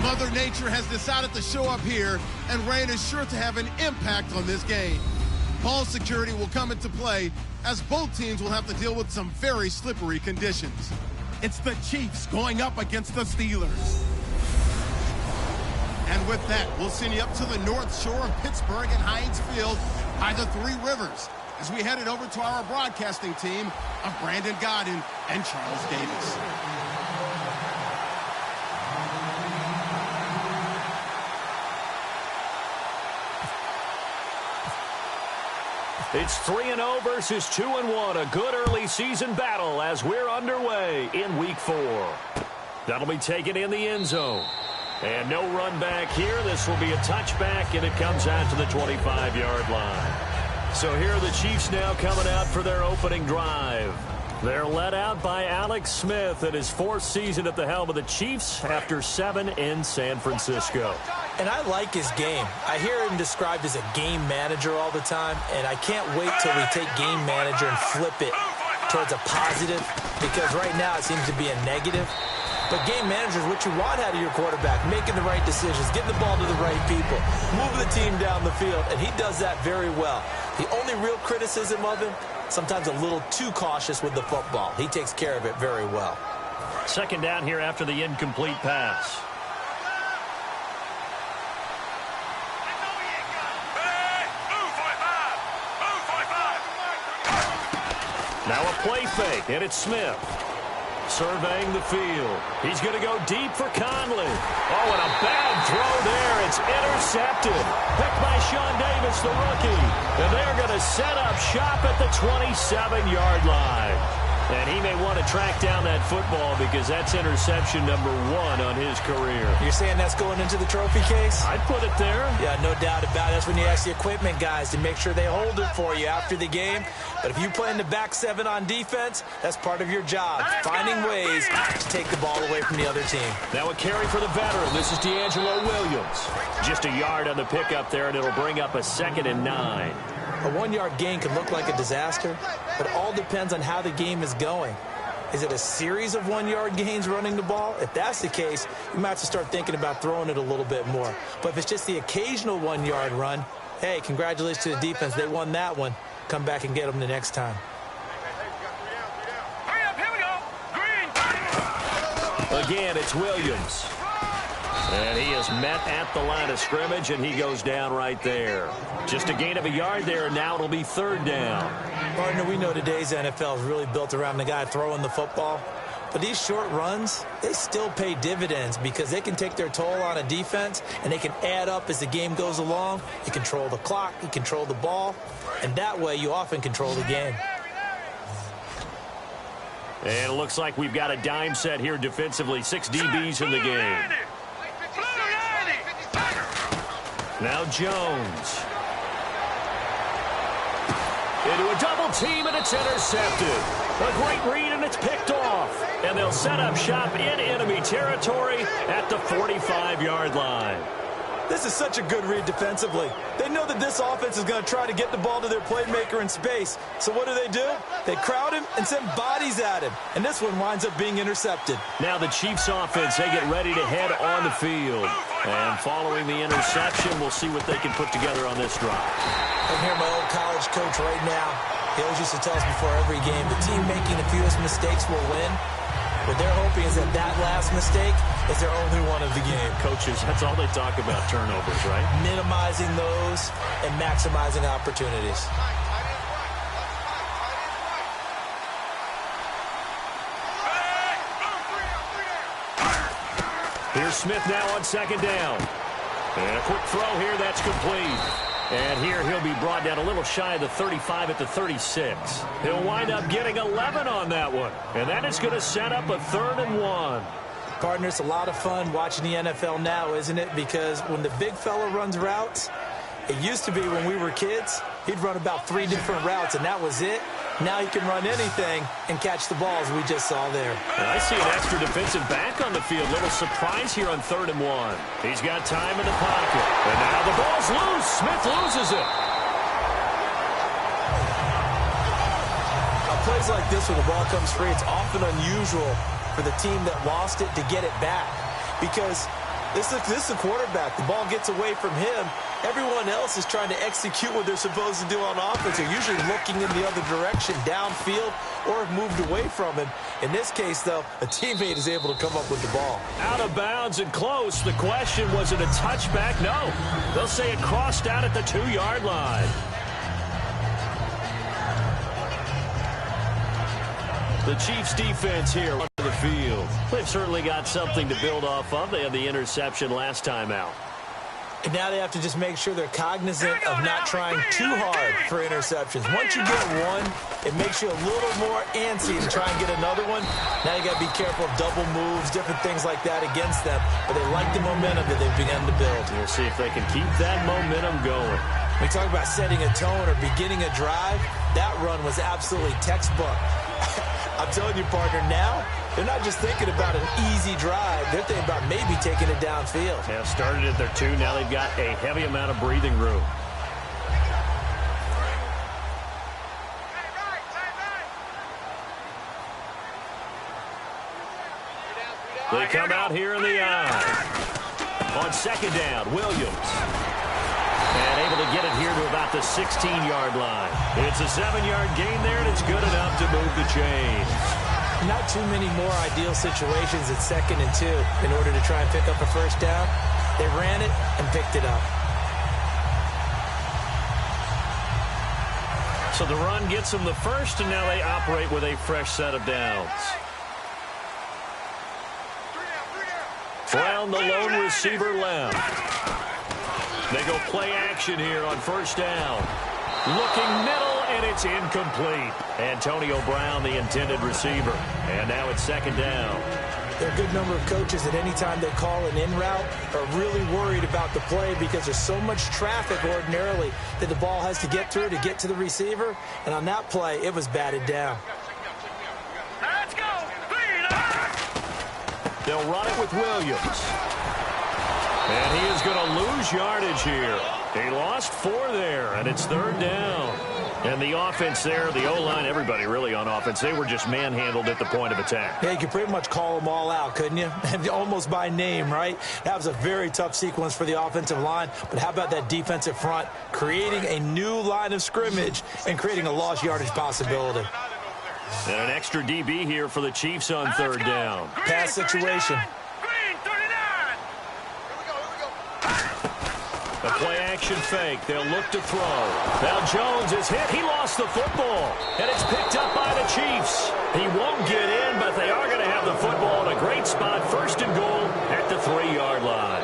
Mother Nature has decided to show up here, and rain is sure to have an impact on this game. Ball security will come into play as both teams will have to deal with some very slippery conditions. It's the Chiefs going up against the Steelers. And with that, we'll send you up to the North Shore of Pittsburgh and Heinz Field by the Three Rivers as we headed over to our broadcasting team of Brandon Godden and Charles Davis. It's 3-0 versus 2-1, a good early season battle as we're underway in Week 4. That'll be taken in the end zone. And no run back here. This will be a touchback, and it comes out to the 25-yard line. So here are the Chiefs now coming out for their opening drive. They're led out by Alex Smith in his 4th season at the helm of the Chiefs after 7 in San Francisco. And I like his game. I hear him described as a game manager all the time, and I can't wait till we take game manager and flip it towards a positive, because right now it seems to be a negative. But game manager is what you want out of your quarterback, making the right decisions, getting the ball to the right people, moving the team down the field, and he does that very well. The only real criticism of him, sometimes a little too cautious with the football. He takes care of it very well. Second down here after the incomplete pass. Now a play fake, and it's Smith. Surveying the field. He's going to go deep for Conley. Oh, and a bad throw there. It's intercepted. Picked by Sean Davis, the rookie. And they're going to set up shop at the 27-yard line. And he may want to track down that football because that's interception number 1 on his career. You're saying that's going into the trophy case? I'd put it there. Yeah, no doubt about it. That's when you ask the equipment guys to make sure they hold it for you after the game. But if you play in the back 7 on defense, that's part of your job, finding ways to take the ball away from the other team. Now a carry for the veteran. This is D'Angelo Williams. Just a yard on the pickup there, and it'll bring up a 2nd and 9. A 1-yard gain can look like a disaster, but it all depends on how the game is going. Is it a series of 1-yard gains running the ball? If that's the case, you might have to start thinking about throwing it a little bit more. But if it's just the occasional 1-yard run, hey, congratulations to the defense. They won that one. Come back and get them the next time. Again, it's Williams. And he is met at the line of scrimmage, and he goes down right there. Just a gain of a yard there, and now it'll be 3rd down. Partner, we know today's NFL is really built around the guy throwing the football. But these short runs, they still pay dividends because they can take their toll on a defense, and they can add up as the game goes along. You control the clock, you control the ball, and that way you often control the game. And it looks like we've got a dime set here defensively. 6 DBs in the game. Now Jones. Into a double team, and it's intercepted. A great read, and it's picked off. And they'll set up shop in enemy territory at the 45-yard line. This is such a good read defensively. They know that this offense is going to try to get the ball to their playmaker in space. So what do? They crowd him and send bodies at him. And this one winds up being intercepted. Now the Chiefs offense, they get ready to head on the field. And following the interception, we'll see what they can put together on this drive. I'm here, my old college coach right now. He always used to tell us before every game, the team making the fewest mistakes will win. What they're hoping is that last mistake is their only one of the game. Coaches, that's all they talk about, turnovers, right? Minimizing those and maximizing opportunities. Here's Smith now on 2nd down. And a quick throw here, that's complete. And here he'll be brought down a little shy of the 35 at the 36. He'll wind up getting 11 on that one. And that is going to set up a 3rd and 1. Partner, it's a lot of fun watching the NFL now, isn't it? Because when the big fella runs routes, it used to be when we were kids, he'd run about 3 different routes, and that was it. Now he can run anything and catch the balls we just saw there. And I see an extra defensive back on the field. Little surprise here on 3rd and 1. He's got time in the pocket. And now the ball's loose. Smith loses it. On plays like this where the ball comes free, it's often unusual for the team that lost it to get it back. Because This is the quarterback. The ball gets away from him. Everyone else is trying to execute what they're supposed to do on offense. They're usually looking in the other direction, downfield, or have moved away from him. In this case, though, a teammate is able to come up with the ball. Out of bounds and close. The question, was it a touchback? No. They'll say it crossed out at the 2-yard line. The Chiefs defense here on the field. They've certainly got something to build off of. They had the interception last time out. And now they have to just make sure they're cognizant of not trying too hard for interceptions. Once you get one, it makes you a little more antsy to try and get another one. Now you got to be careful of double moves, different things like that against them. But they like the momentum that they've begun to build. We'll see if they can keep that momentum going. We talk about setting a tone or beginning a drive. That run was absolutely textbook. I'm telling you, partner, now they're not just thinking about an easy drive. They're thinking about maybe taking it downfield. Yeah, started at their 2. Now they've got a heavy amount of breathing room. They come out here in the eye. On second down, Williams. And able to get it here to about the 16-yard line. It's a 7-yard gain there, and it's good enough to move the chains. Not too many more ideal situations at 2nd and 2 in order to try and pick up a first down. They ran it and picked it up. So the run gets them the first, and now they operate with a fresh set of downs. Brown, the lone receiver, left. They go play action here on first down. Looking middle, and it's incomplete. Antonio Brown, the intended receiver. And now it's second down. There are a good number of coaches that any time they call an in route are really worried about the play because there's so much traffic ordinarily that the ball has to get through to get to the receiver. And on that play, it was batted down. Let's go. They'll run it with Williams. And he is going to lose yardage here. He lost 4 there, and it's third down. And the offense there, the O-line, everybody really on offense, they were just manhandled at the point of attack. Yeah, you could pretty much call them all out, couldn't you? Almost by name, right? That was a very tough sequence for the offensive line. But how about that defensive front creating a new line of scrimmage and creating a lost yardage possibility? And an extra DB here for the Chiefs on third down. Pass situation. A play-action fake. They'll look to throw. Now Jones is hit. He lost the football. And it's picked up by the Chiefs. He won't get in, but they are going to have the football in a great spot. First and goal at the 3-yard line.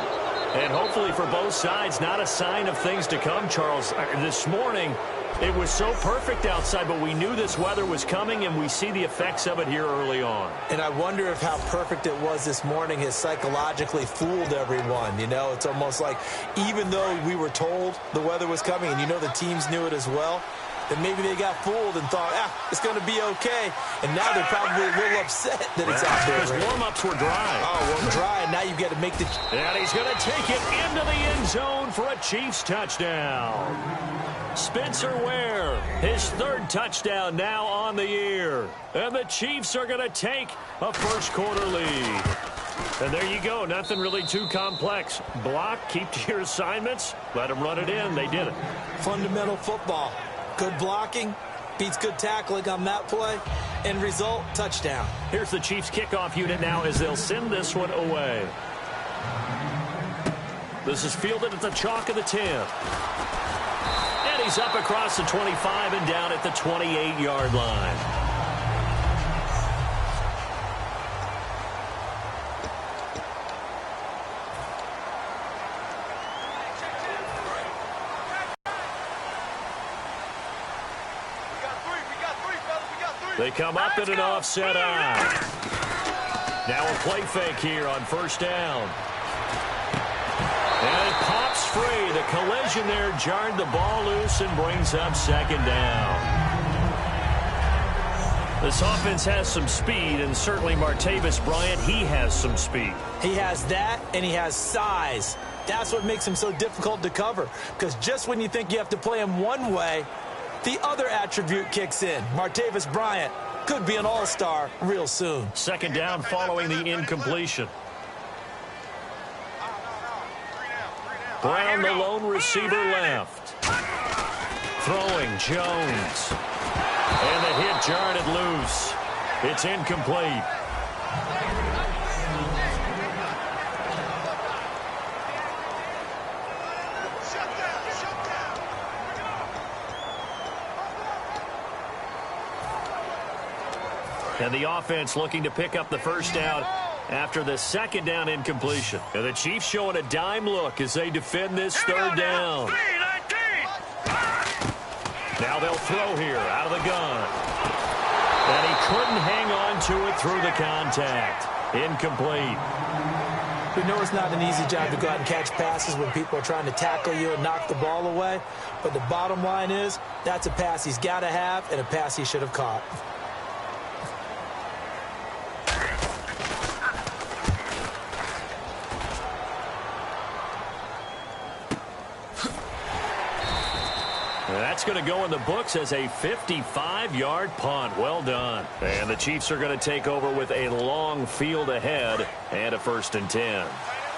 And hopefully for both sides, not a sign of things to come, Charles. This morning, it was so perfect outside, but we knew this weather was coming, and we see the effects of it here early on. And I wonder if how perfect it was this morning has psychologically fooled everyone. You know, it's almost like even though we were told the weather was coming, and you know the teams knew it as well, that maybe they got fooled and thought, it's going to be okay. And now they're probably a little upset that it's out there. Because warm-ups were dry. Oh, well, dry, and now you've got to make the... And he's going to take it into the end zone for a Chiefs touchdown. Spencer Ware, his 3rd touchdown now on the year. And the Chiefs are going to take a first-quarter lead. And there you go. Nothing really too complex. Block, keep to your assignments, let them run it in. They did it. Fundamental football. Good blocking beats good tackling on that play. End result, touchdown. Here's the Chiefs kickoff unit now as they'll send this one away. This is fielded at the chalk of the 10. And he's up across the 25 and down at the 28-yard line. They come up in an offset eye. Now a play fake here on first down. And it pops free. The collision there jarred the ball loose and brings up second down. This offense has some speed, and certainly Martavis Bryant, he has some speed. He has that, and he has size. That's what makes him so difficult to cover, because just when you think you have to play him one way, the other attribute kicks in. Martavis Bryant could be an all-star real soon. Second down following the incompletion. Brown, the lone receiver left. Throwing, Jones. And the hit jarred it loose. It's incomplete. And the offense looking to pick up the first down after the second down incompletion. And the Chiefs showing a dime look as they defend this third down. Now they'll throw here out of the gun. And he couldn't hang on to it through the contact. Incomplete. We know it's not an easy job to go out and catch passes when people are trying to tackle you and knock the ball away. But the bottom line is, that's a pass he's got to have and a pass he should have caught. That's going to go in the books as a 55-yard punt. Well done. And the Chiefs are going to take over with a long field ahead and a 1st and 10.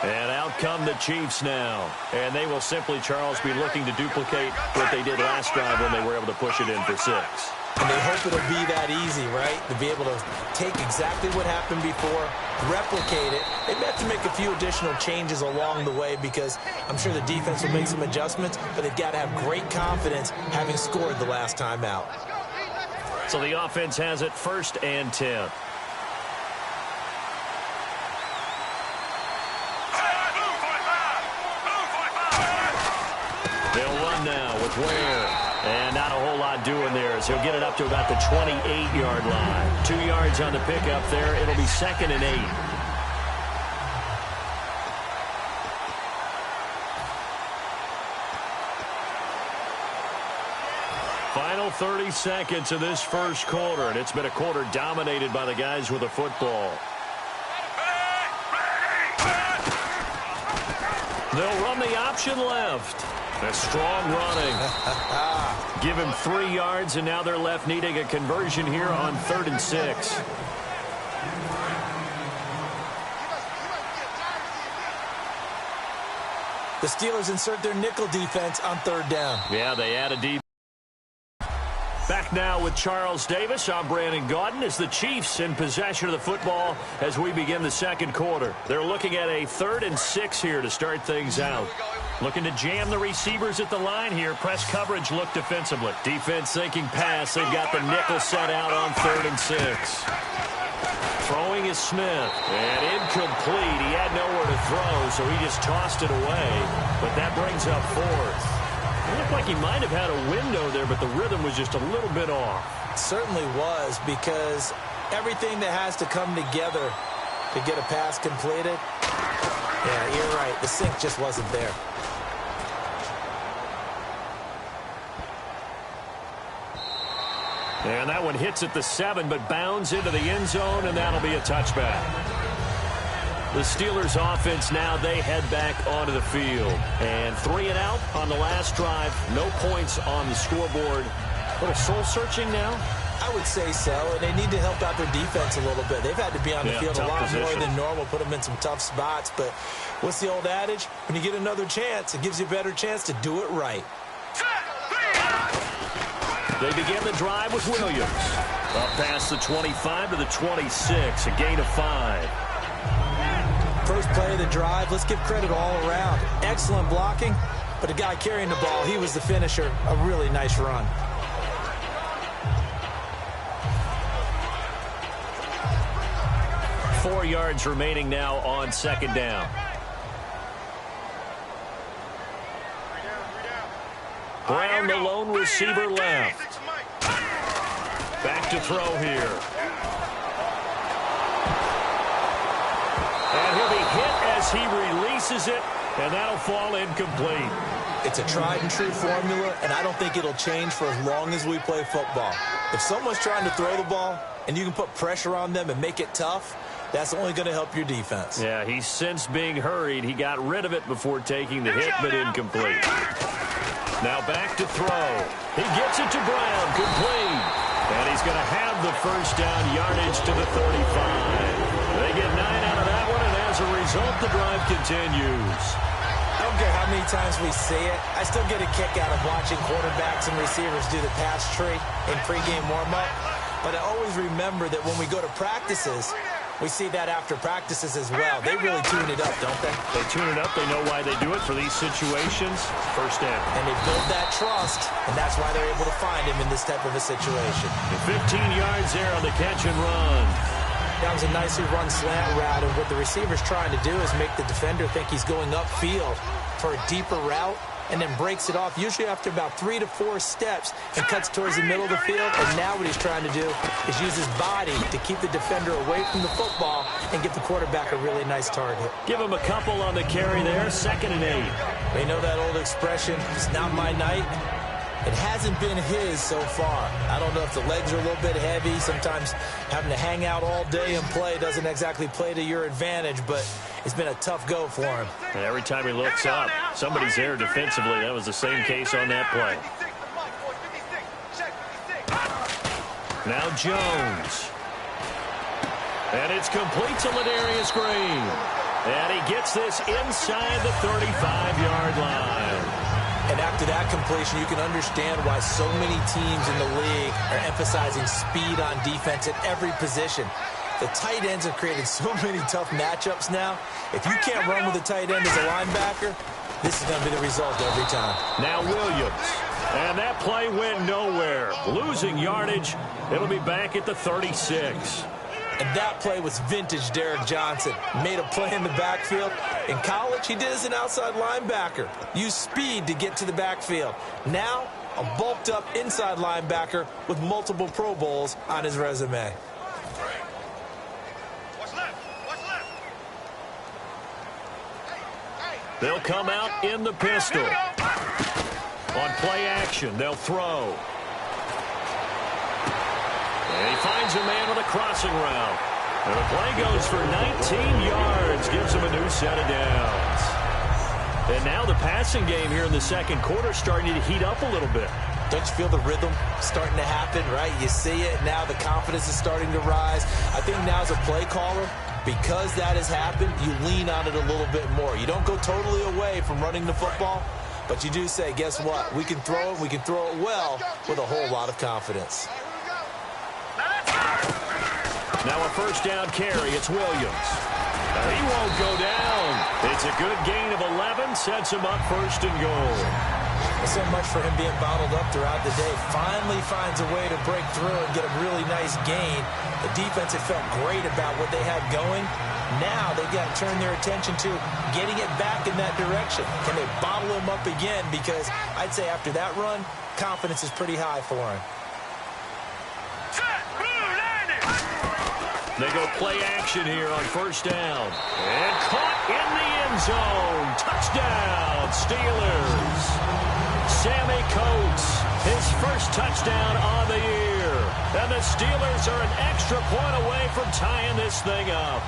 And out come the Chiefs now. And they will simply, Charles, be looking to duplicate what they did last drive when they were able to push it in for 6. And they hope it'll be that easy, right? To be able to take exactly what happened before, replicate it. They may have to make a few additional changes along the way because I'm sure the defense will make some adjustments, but they've got to have great confidence having scored the last time out. So the offense has it 1st and 10. They'll run now with Ware. And not a whole lot doing there as he'll get it up to about the 28-yard line. 2 yards on the pickup there. It'll be 2nd and 8. Final 30 seconds of this first quarter, and it's been a quarter dominated by the guys with the football. They'll run the option left. A strong running. Give him 3 yards, and now they're left needing a conversion here on 3rd and 6. The Steelers insert their nickel defense on 3rd down. Yeah, they add a deep. Back now with Charles Davis. I'm Brandon Gaudin as the Chiefs in possession of the football as we begin the second quarter. They're looking at a 3rd and 6 here to start things out. Looking to jam the receivers at the line here. Press coverage look defensively. Defense thinking pass. They've got the nickel set out on 3rd and 6. Throwing is Smith. And incomplete. He had nowhere to throw, so he just tossed it away. But that brings up 4th. It looked like he might have had a window there, but the rhythm was just a little bit off. It certainly was, because everything that has to come together to get a pass completed, yeah, you're right. The sync just wasn't there. And that one hits at the 7, but bounds into the end zone, and that'll be a touchback. The Steelers offense now, they head back onto the field. And 3 and out on the last drive. No points on the scoreboard. A little soul-searching now? I would say so, and they need to help out their defense a little bit. They've had to be on the field a lot more than normal, put them in some tough spots. But what's the old adage? When you get another chance, it gives you a better chance to do it right. They begin the drive with Williams. Up past the 25 to the 26, a gain of 5. First play of the drive, let's give credit all around. Excellent blocking, but the guy carrying the ball, he was the finisher. A really nice run. Four yards remaining now on 2nd down. Brown, the lone receiver left. Back to throw here. And he'll be hit as he releases it, and that'll fall incomplete. It's a tried-and-true formula, and I don't think it'll change for as long as we play football. If someone's trying to throw the ball, and you can put pressure on them and make it tough, that's only going to help your defense. Yeah, he's since being hurried. He got rid of it before taking the hit, but incomplete. Now back to throw. He gets it to Brown, complete. And he's going to have the first down, yardage to the 35. They get 9 out of that one, and as a result, the drive continues. I don't care how many times we see it. I still get a kick out of watching quarterbacks and receivers do the pass tree in pregame warm-up. But I always remember that when we go to practices, we see that after practices as well. They really tune it up, don't they? They tune it up. They know why they do it for these situations. First down. And they build that trust, and that's why they're able to find him in this type of a situation. 15 yards there on the catch and run. That was a nicely run slant route, and what the receiver's trying to do is make the defender think he's going upfield for a deeper route, and then breaks it off, usually after about 3 to 4 steps, and cuts towards the middle of the field. And now what he's trying to do is use his body to keep the defender away from the football and give the quarterback a really nice target. Give him a couple on the carry there, 2nd and 8. We know that old expression, it's not my night. It hasn't been his so far. I don't know if the legs are a little bit heavy. Sometimes having to hang out all day and play doesn't exactly play to your advantage, but it's been a tough go for him. And every time he looks up, somebody's there defensively. That was the same case on that play. Now Jones. And it's complete to Ladarius Green. And he gets this inside the 35-yard line. And after that completion, you can understand why so many teams in the league are emphasizing speed on defense at every position. The tight ends have created so many tough matchups now. If you can't run with a tight end as a linebacker, this is going to be the result every time. Now Williams. And that play went nowhere. Losing yardage. It'll be back at the 36. And that play was vintage Derek Johnson. Made a play in the backfield. In college, he did as an outside linebacker. Used speed to get to the backfield. Now, a bulked-up inside linebacker with multiple Pro Bowls on his resume. They'll come out in the pistol. On play action, they'll throw. And he finds a man with a crossing route. And the play goes for 19 yards. Gives him a new set of downs. And now the passing game here in the second quarter starting to heat up a little bit. Don't you feel the rhythm starting to happen, right? You see it. Now the confidence is starting to rise. I think now as a play caller, because that has happened, you lean on it a little bit more. You don't go totally away from running the football, but you do say, guess what? We can throw it. We can throw it well with a whole lot of confidence. Now a first down carry. It's Williams. He won't go down. It's a good gain of 11. Sets him up 1st and goal. There's so much for him being bottled up throughout the day. Finally finds a way to break through and get a really nice gain. The defense had felt great about what they had going. Now they've got to turn their attention to getting it back in that direction. Can they bottle him up again? Because I'd say after that run, confidence is pretty high for him. They go play action here on 1st down. And caught in the end zone. Touchdown, Steelers. Sammy Coates, his first touchdown on the year. And the Steelers are an extra point away from tying this thing up.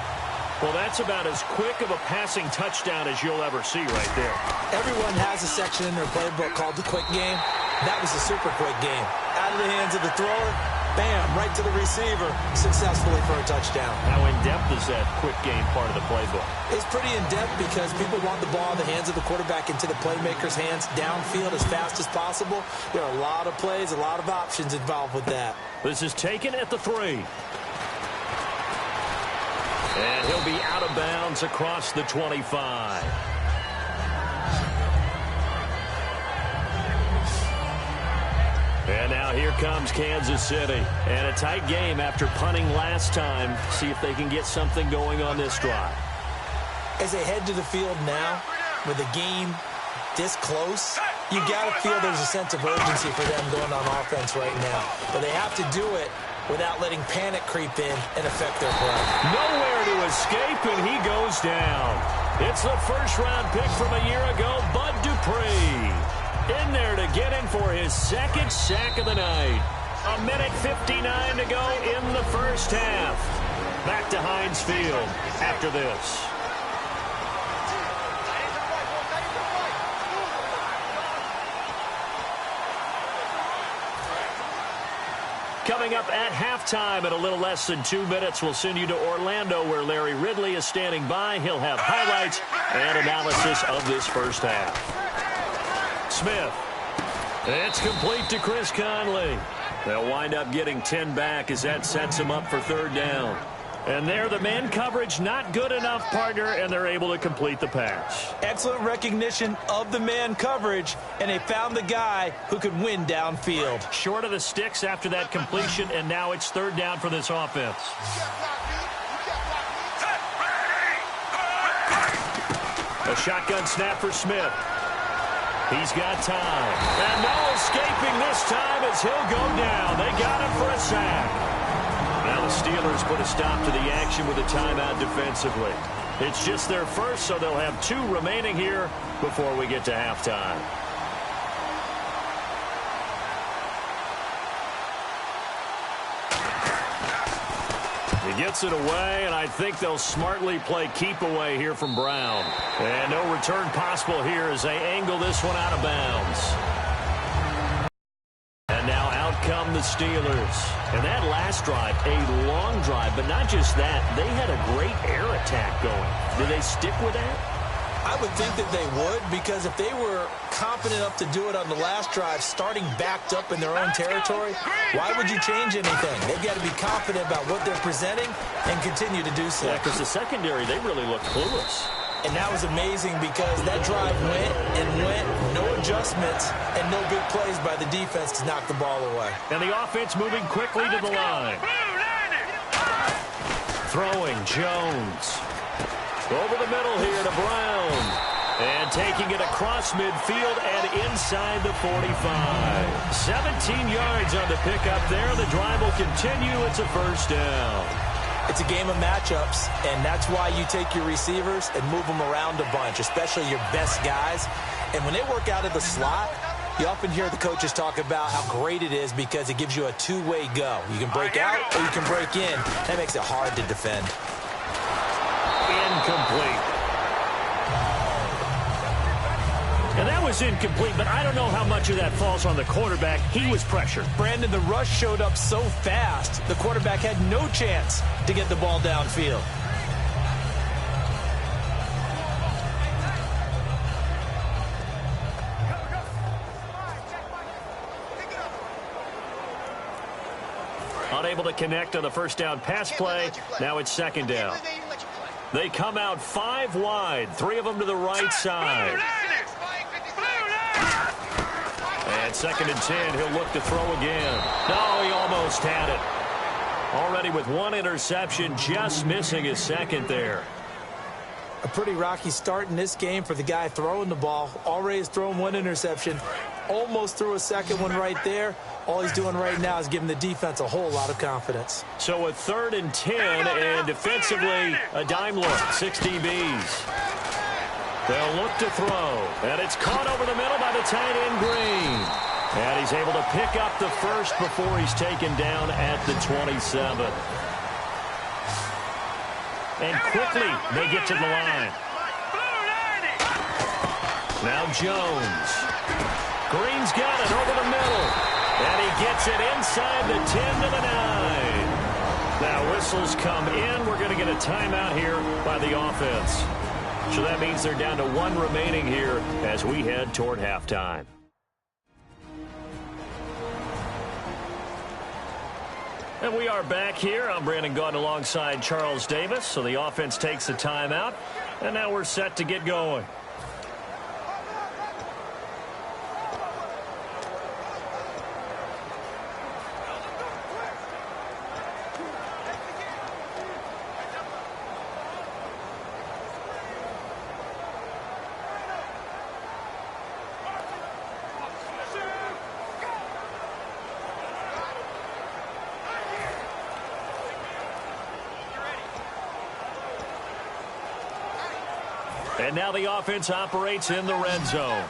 Well, that's about as quick of a passing touchdown as you'll ever see right there. Everyone has a section in their playbook called the quick game. That was a super quick game. Out of the hands of the thrower, bam, right to the receiver, successfully for a touchdown. How in-depth is that quick game part of the playbook? It's pretty in-depth because people want the ball in the hands of the quarterback into the playmaker's hands downfield as fast as possible. There are a lot of plays, a lot of options involved with that. This is taken at the 3. And he'll be out of bounds across the 25. And now here comes Kansas City. And a tight game after punting last time. See if they can get something going on this drive. As they head to the field now, with the game this close, you got to feel there's a sense of urgency for them going on offense right now. But they have to do it without letting panic creep in and affect their play. Nowhere to escape, and he goes down. It's the first-round pick from a year ago, Bud Dupree. In there to get him for his 2nd sack of the night. 1:59 to go in the first half. Back to Heinz Field after this. Coming up at halftime in a little less than 2 minutes, we'll send you to Orlando where Larry Ridley is standing by. He'll have highlights and analysis of this first half. Smith. It's complete to Chris Conley. They'll wind up getting 10 back as that sets them up for third down. And there, the man coverage not good enough, partner, and they're able to complete the pass. Excellent recognition of the man coverage, and they found the guy who could win downfield. Short of the sticks after that completion, and now it's third down for this offense. A shotgun snap for Smith. He's got time. And no escaping this time as he'll go down. They got him for a sack. Now the Steelers put a stop to the action with a timeout defensively. It's just their first, so they'll have 2 remaining here before we get to halftime. He gets it away, and I think they'll smartly play keep away here from Brown. And no return possible here as they angle this one out of bounds. And now out come the Steelers. And that last drive, a long drive, but not just that. They had a great air attack going. Did they stick with that? I would think that they would, because if they were confident enough to do it on the last drive, starting backed up in their own territory, why would you change anything? They've got to be confident about what they're presenting and continue to do so. Yeah, because the secondary, they really looked clueless. And that was amazing because that drive went and went, no adjustments, and no big plays by the defense to knock the ball away. And the offense moving quickly to the line. Throwing Jones. Over the middle here to Brown. And taking it across midfield and inside the 45. 17 yards on the pickup there. The drive will continue. It's a first down. It's a game of matchups, and that's why you take your receivers and move them around a bunch, especially your best guys. And when they work out of the slot, you often hear the coaches talk about how great it is because it gives you a two-way go. You can break out or you can break in. That makes it hard to defend. Incomplete. And that was incomplete, but I don't know how much of that falls on the quarterback. He was pressured. Brandon, the rush showed up so fast, the quarterback had no chance to get the ball downfield. Unable to connect on the first down pass play. Now it's second down. They come out 5 wide, 3 of them to the right side. And second and 10, he'll look to throw again. No, he almost had it. Already with 1 interception, just missing his second there. A pretty rocky start in this game for the guy throwing the ball. Already has thrown 1 interception. Almost threw a second one right there. All he's doing right now is giving the defense a whole lot of confidence. So a 3rd and 10, and defensively, a dime look, 6 DBs. They'll look to throw, and it's caught over the middle by the tight end Green. And he's able to pick up the first before he's taken down at the 27. And quickly, they get to the line. Now Jones. Green's got it over the middle. And he gets it inside the 10 to the 9. Now whistles come in. We're going to get a timeout here by the offense. So that means they're down to 1 remaining here as we head toward halftime. And we are back here. I'm Brandon Gaudin alongside Charles Davis. So the offense takes the timeout. And now we're set to get going. And now the offense operates in the red zone.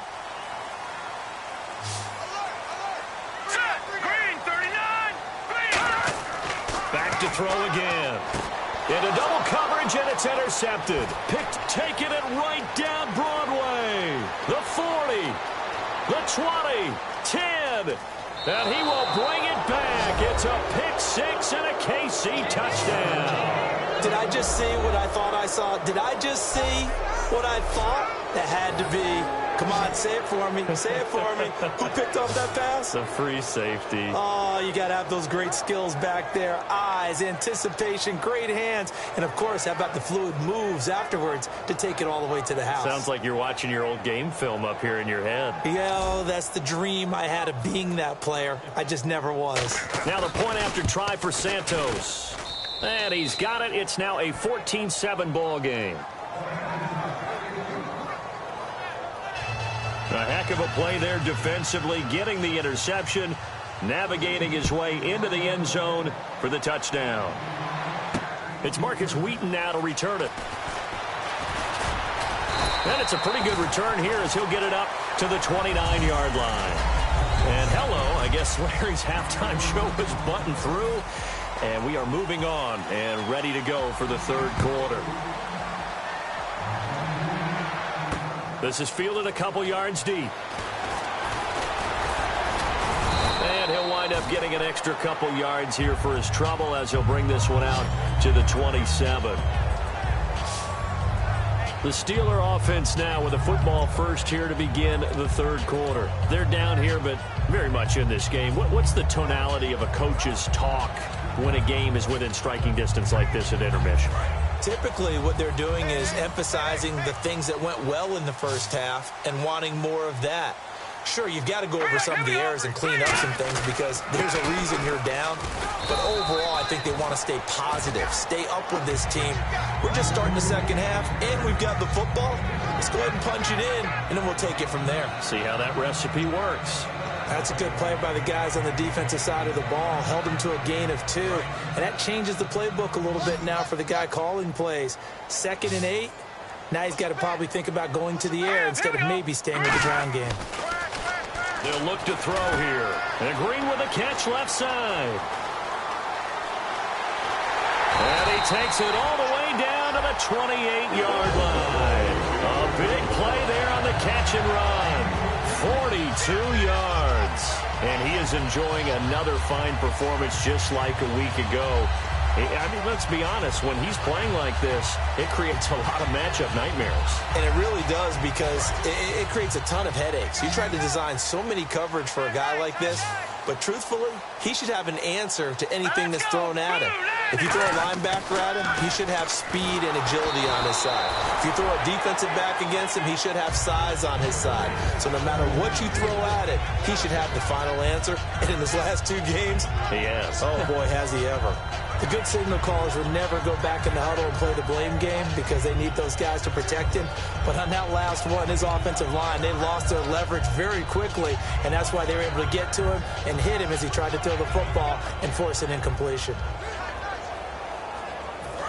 Back to throw again. Into double coverage, and it's intercepted. Picked, taking it right down Broadway. The 40, the 20, 10. And he will bring it back. It's a pick six and a KC touchdown. Did I just see what I thought I saw? Did I just see what I thought? That had to be. Come on, say it for me. Say it for me. Who picked up that pass? The free safety. Oh, you got to have those great skills back there. Eyes, anticipation, great hands. And, of course, how about the fluid moves afterwards to take it all the way to the house? Sounds like you're watching your old game film up here in your head. Yeah, that's the dream I had of being that player. I just never was. Now the point after try for Santos. And he's got it. It's now a 14-7 ball game. A heck of a play there defensively, getting the interception, navigating his way into the end zone for the touchdown. It's Marcus Wheaton now to return it. And it's a pretty good return here as he'll get it up to the 29-yard line. And hello, I guess Larry's halftime show is buttoned through. And we are moving on and ready to go for the third quarter. This is fielded a couple yards deep. And he'll wind up getting an extra couple yards here for his trouble as he'll bring this one out to the 27. The Steeler offense now with a football first here to begin the third quarter. They're down here, but very much in this game. What's the tonality of a coach's talk when a game is within striking distance like this at intermission? Typically, what they're doing is emphasizing the things that went well in the first half and wanting more of that. Sure, you've got to go over some of the errors and clean up some things because there's a reason you're down. But overall, I think they want to stay positive, stay up with this team. We're just starting the second half, and we've got the football. Let's go ahead and punch it in, and then we'll take it from there. See how that recipe works. That's a good play by the guys on the defensive side of the ball. Held him to a gain of 2. And that changes the playbook a little bit now for the guy calling plays. 2nd and 8. Now he's got to probably think about going to the air instead of maybe staying with the ground game. They'll look to throw here. And Green with a catch left side. And he takes it all the way down to the 28-yard line. A big play there on the catch and run. 42 yards. And he is enjoying another fine performance just like a week ago. I mean, let's be honest. When he's playing like this, it creates a lot of matchup nightmares. And it really does because it creates a ton of headaches. You try to design so many coverage for a guy like this, but truthfully, he should have an answer to anything that's thrown at him. If you throw a linebacker at him, he should have speed and agility on his side. If you throw a defensive back against him, he should have size on his side. So no matter what you throw at it, he should have the final answer. And in his last 2 games, he has. Oh, boy, has he ever. The good signal callers would never go back in the huddle and play the blame game because they need those guys to protect him. But on that last one, his offensive line, they lost their leverage very quickly, and that's why they were able to get to him and hit him as he tried to throw the football and force an incompletion.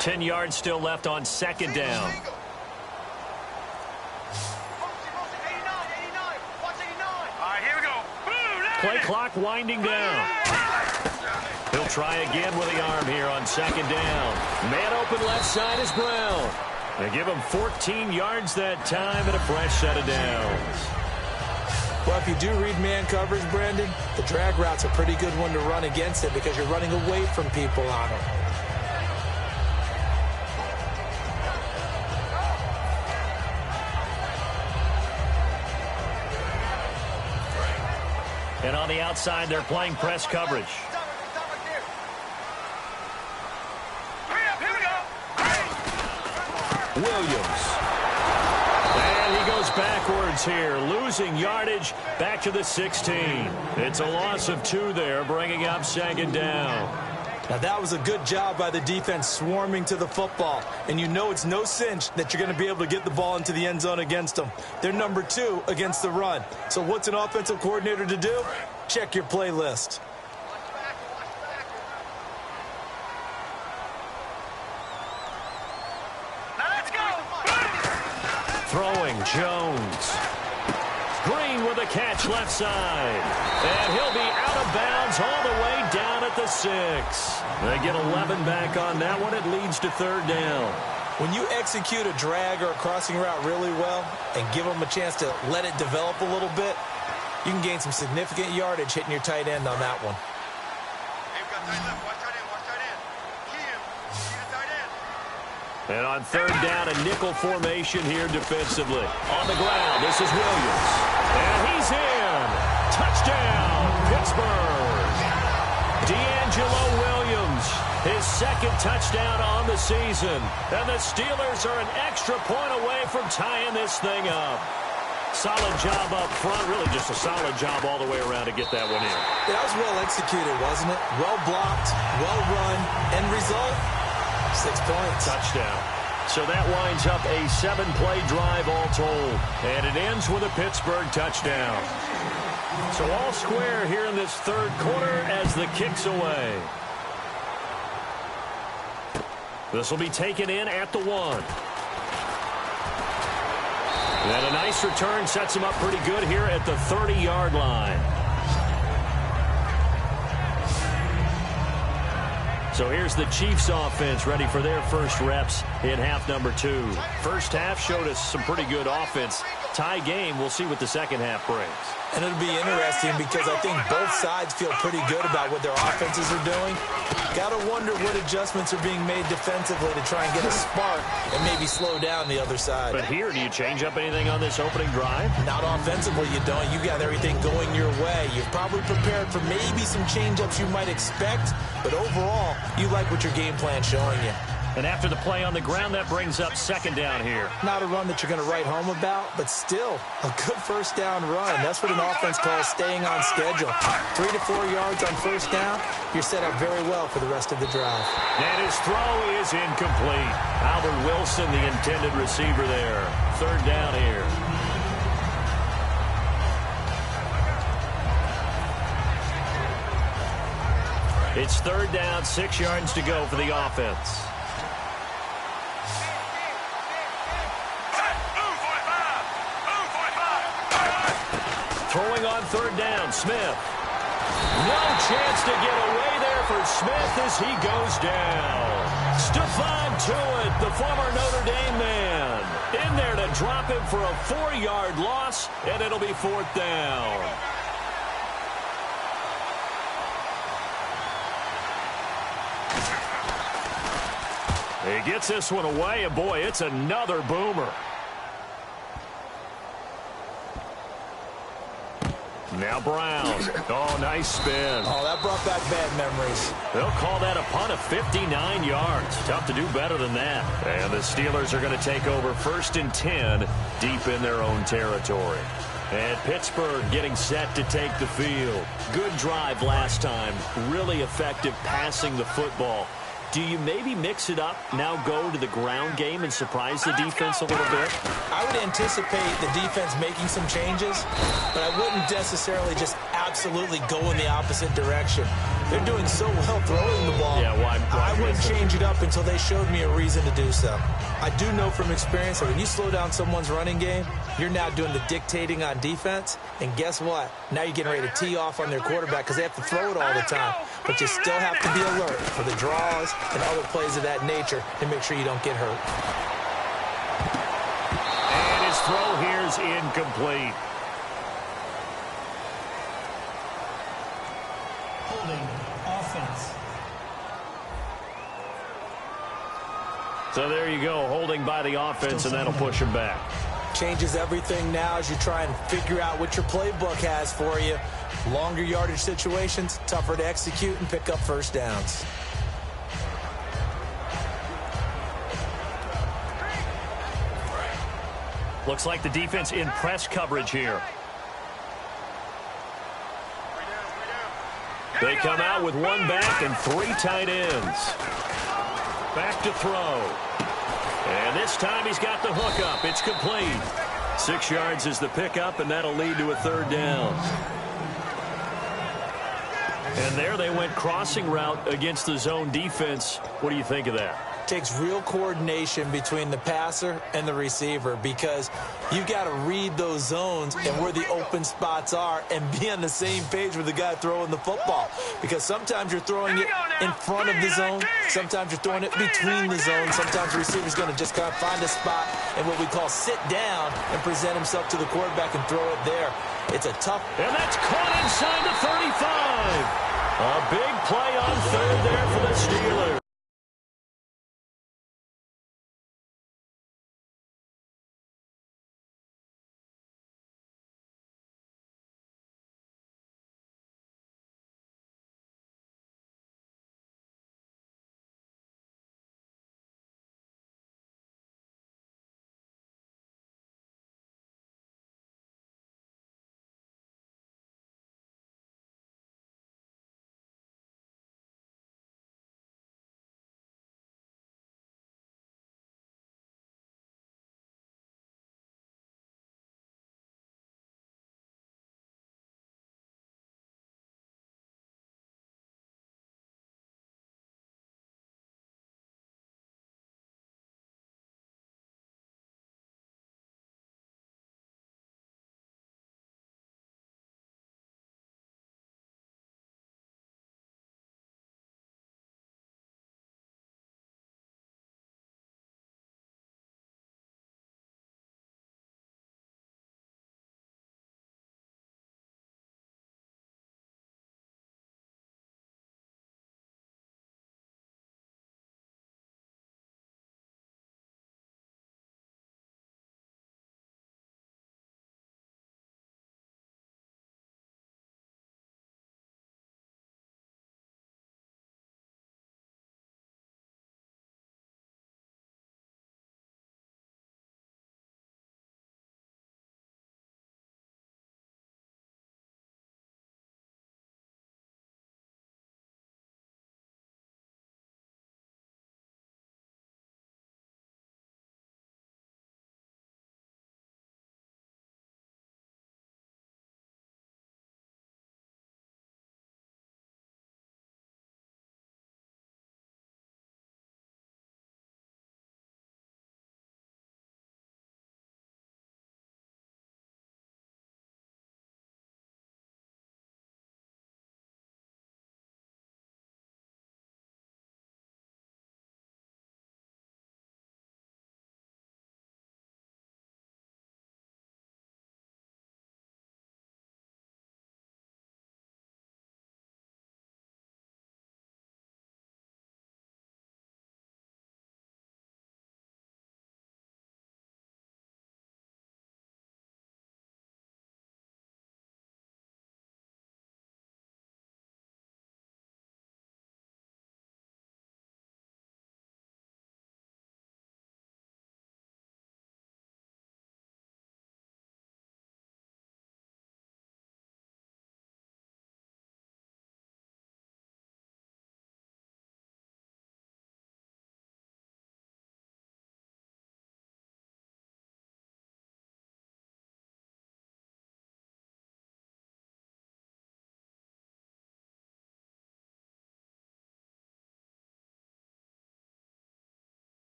10 yards still left on 2nd down. Play clock winding down. He'll try again with the arm here on 2nd down. Man open left side is Brown. They give him 14 yards that time and a fresh set of downs. Well, if you do read man coverage, Brandon, the drag route's a pretty good one to run against it because you're running away from people on it. And on the outside, they're playing press coverage. Williams. And he goes backwards here, losing yardage back to the 16. It's a loss of 2 there, bringing up 2nd down. Now, that was a good job by the defense swarming to the football. And you know it's no cinch that you're going to be able to get the ball into the end zone against them. They're number 2 against the run. So what's an offensive coordinator to do? Check your playlist. Throwing Jones. Green with a catch left side. And he'll be out of bounds all the way down at the 6. They get 11 back on that one. It leads to 3rd down. When you execute a drag or a crossing route really well and give them a chance to let it develop a little bit, you can gain some significant yardage hitting your tight end on that one. And on third down, a nickel formation here defensively. On the ground, this is Williams. And he's in. Touchdown, Pittsburgh. D'Angelo Williams, his second touchdown on the season. And the Steelers are an extra point away from tying this thing up. Solid job up front, really just a solid job all the way around to get that one in. That was well executed, wasn't it? Well blocked, well run, end result, 6 points. Touchdown. So that winds up a 7-play drive all told. And it ends with a Pittsburgh touchdown. So all square here in this third quarter as the kick's away. This will be taken in at the 1. And a nice return sets him up pretty good here at the 30-yard line. So here's the Chiefs offense ready for their first reps in half number 2. First half showed us some pretty good offense. Tie game, we'll see what the second half brings. And it'll be interesting because I think both sides feel pretty good about what their offenses are doing. Got to wonder what adjustments are being made defensively to try and get a spark and maybe slow down the other side. But here, do you change up anything on this opening drive? Not offensively, you don't. You got everything going your way. You've probably prepared for maybe some change-ups you might expect, but overall, you like what your game plan's showing you. And after the play on the ground, that brings up second down here. Not a run that you're going to write home about, but still a good first down run. That's what an offense calls staying on schedule. 3 to 4 yards on first down, you're set up very well for the rest of the drive. And his throw is incomplete. Albert Wilson, the intended receiver there. Third down here. It's third down, 6 yards to go for the offense. Throwing on third down, Smith. No chance to get away there for Smith as he goes down. Stephon Tuitt, the former Notre Dame man, in there to drop him for a 4-yard loss, and it'll be fourth down. He gets this one away, and boy, it's another boomer. Now Brown. Oh, nice spin. Oh, that brought back bad memories. They'll call that a punt of 59 yards. Tough to do better than that. And the Steelers are going to take over 1st and 10 deep in their own territory. And Pittsburgh getting set to take the field. Good drive last time. Really effective passing the football. Do you maybe mix it up, now go to the ground game and surprise the defense a little bit? I would anticipate the defense making some changes, but I wouldn't necessarily just absolutely go in the opposite direction. They're doing so well throwing the ball. Yeah, why I wouldn't change it up until they showed me a reason to do so. I do know from experience that when you slow down someone's running game, you're now doing the dictating on defense, and guess what? Now you're getting ready to tee off on their quarterback because they have to throw it all the time. But you still have to be alert for the draws and other plays of that nature to make sure you don't get hurt. And his throw here is incomplete. Holding offense. So there you go, holding by the offense, and that'll push him back. Changes everything now as you try and figure out what your playbook has for you. Longer yardage situations, tougher to execute and pick up first downs. Looks like the defense in press coverage here. They come out with one back and 3 tight ends. Back to throw. And this time he's got the hook up. It's complete. 6 yards is the pickup, and that'll lead to a third down. And there they went crossing route against the zone defense. What do you think of that? Takes real coordination between the passer and the receiver because you got to read those zones and where the open spots are and be on the same page with the guy throwing the football. Because sometimes you're throwing it in front of the zone. Sometimes you're throwing it between the zones. Sometimes the receiver's going to just kind of find a spot and what we call sit down and present himself to the quarterback and throw it there. It's a tough. And that's caught inside the 35. A big play on third there for the Steelers.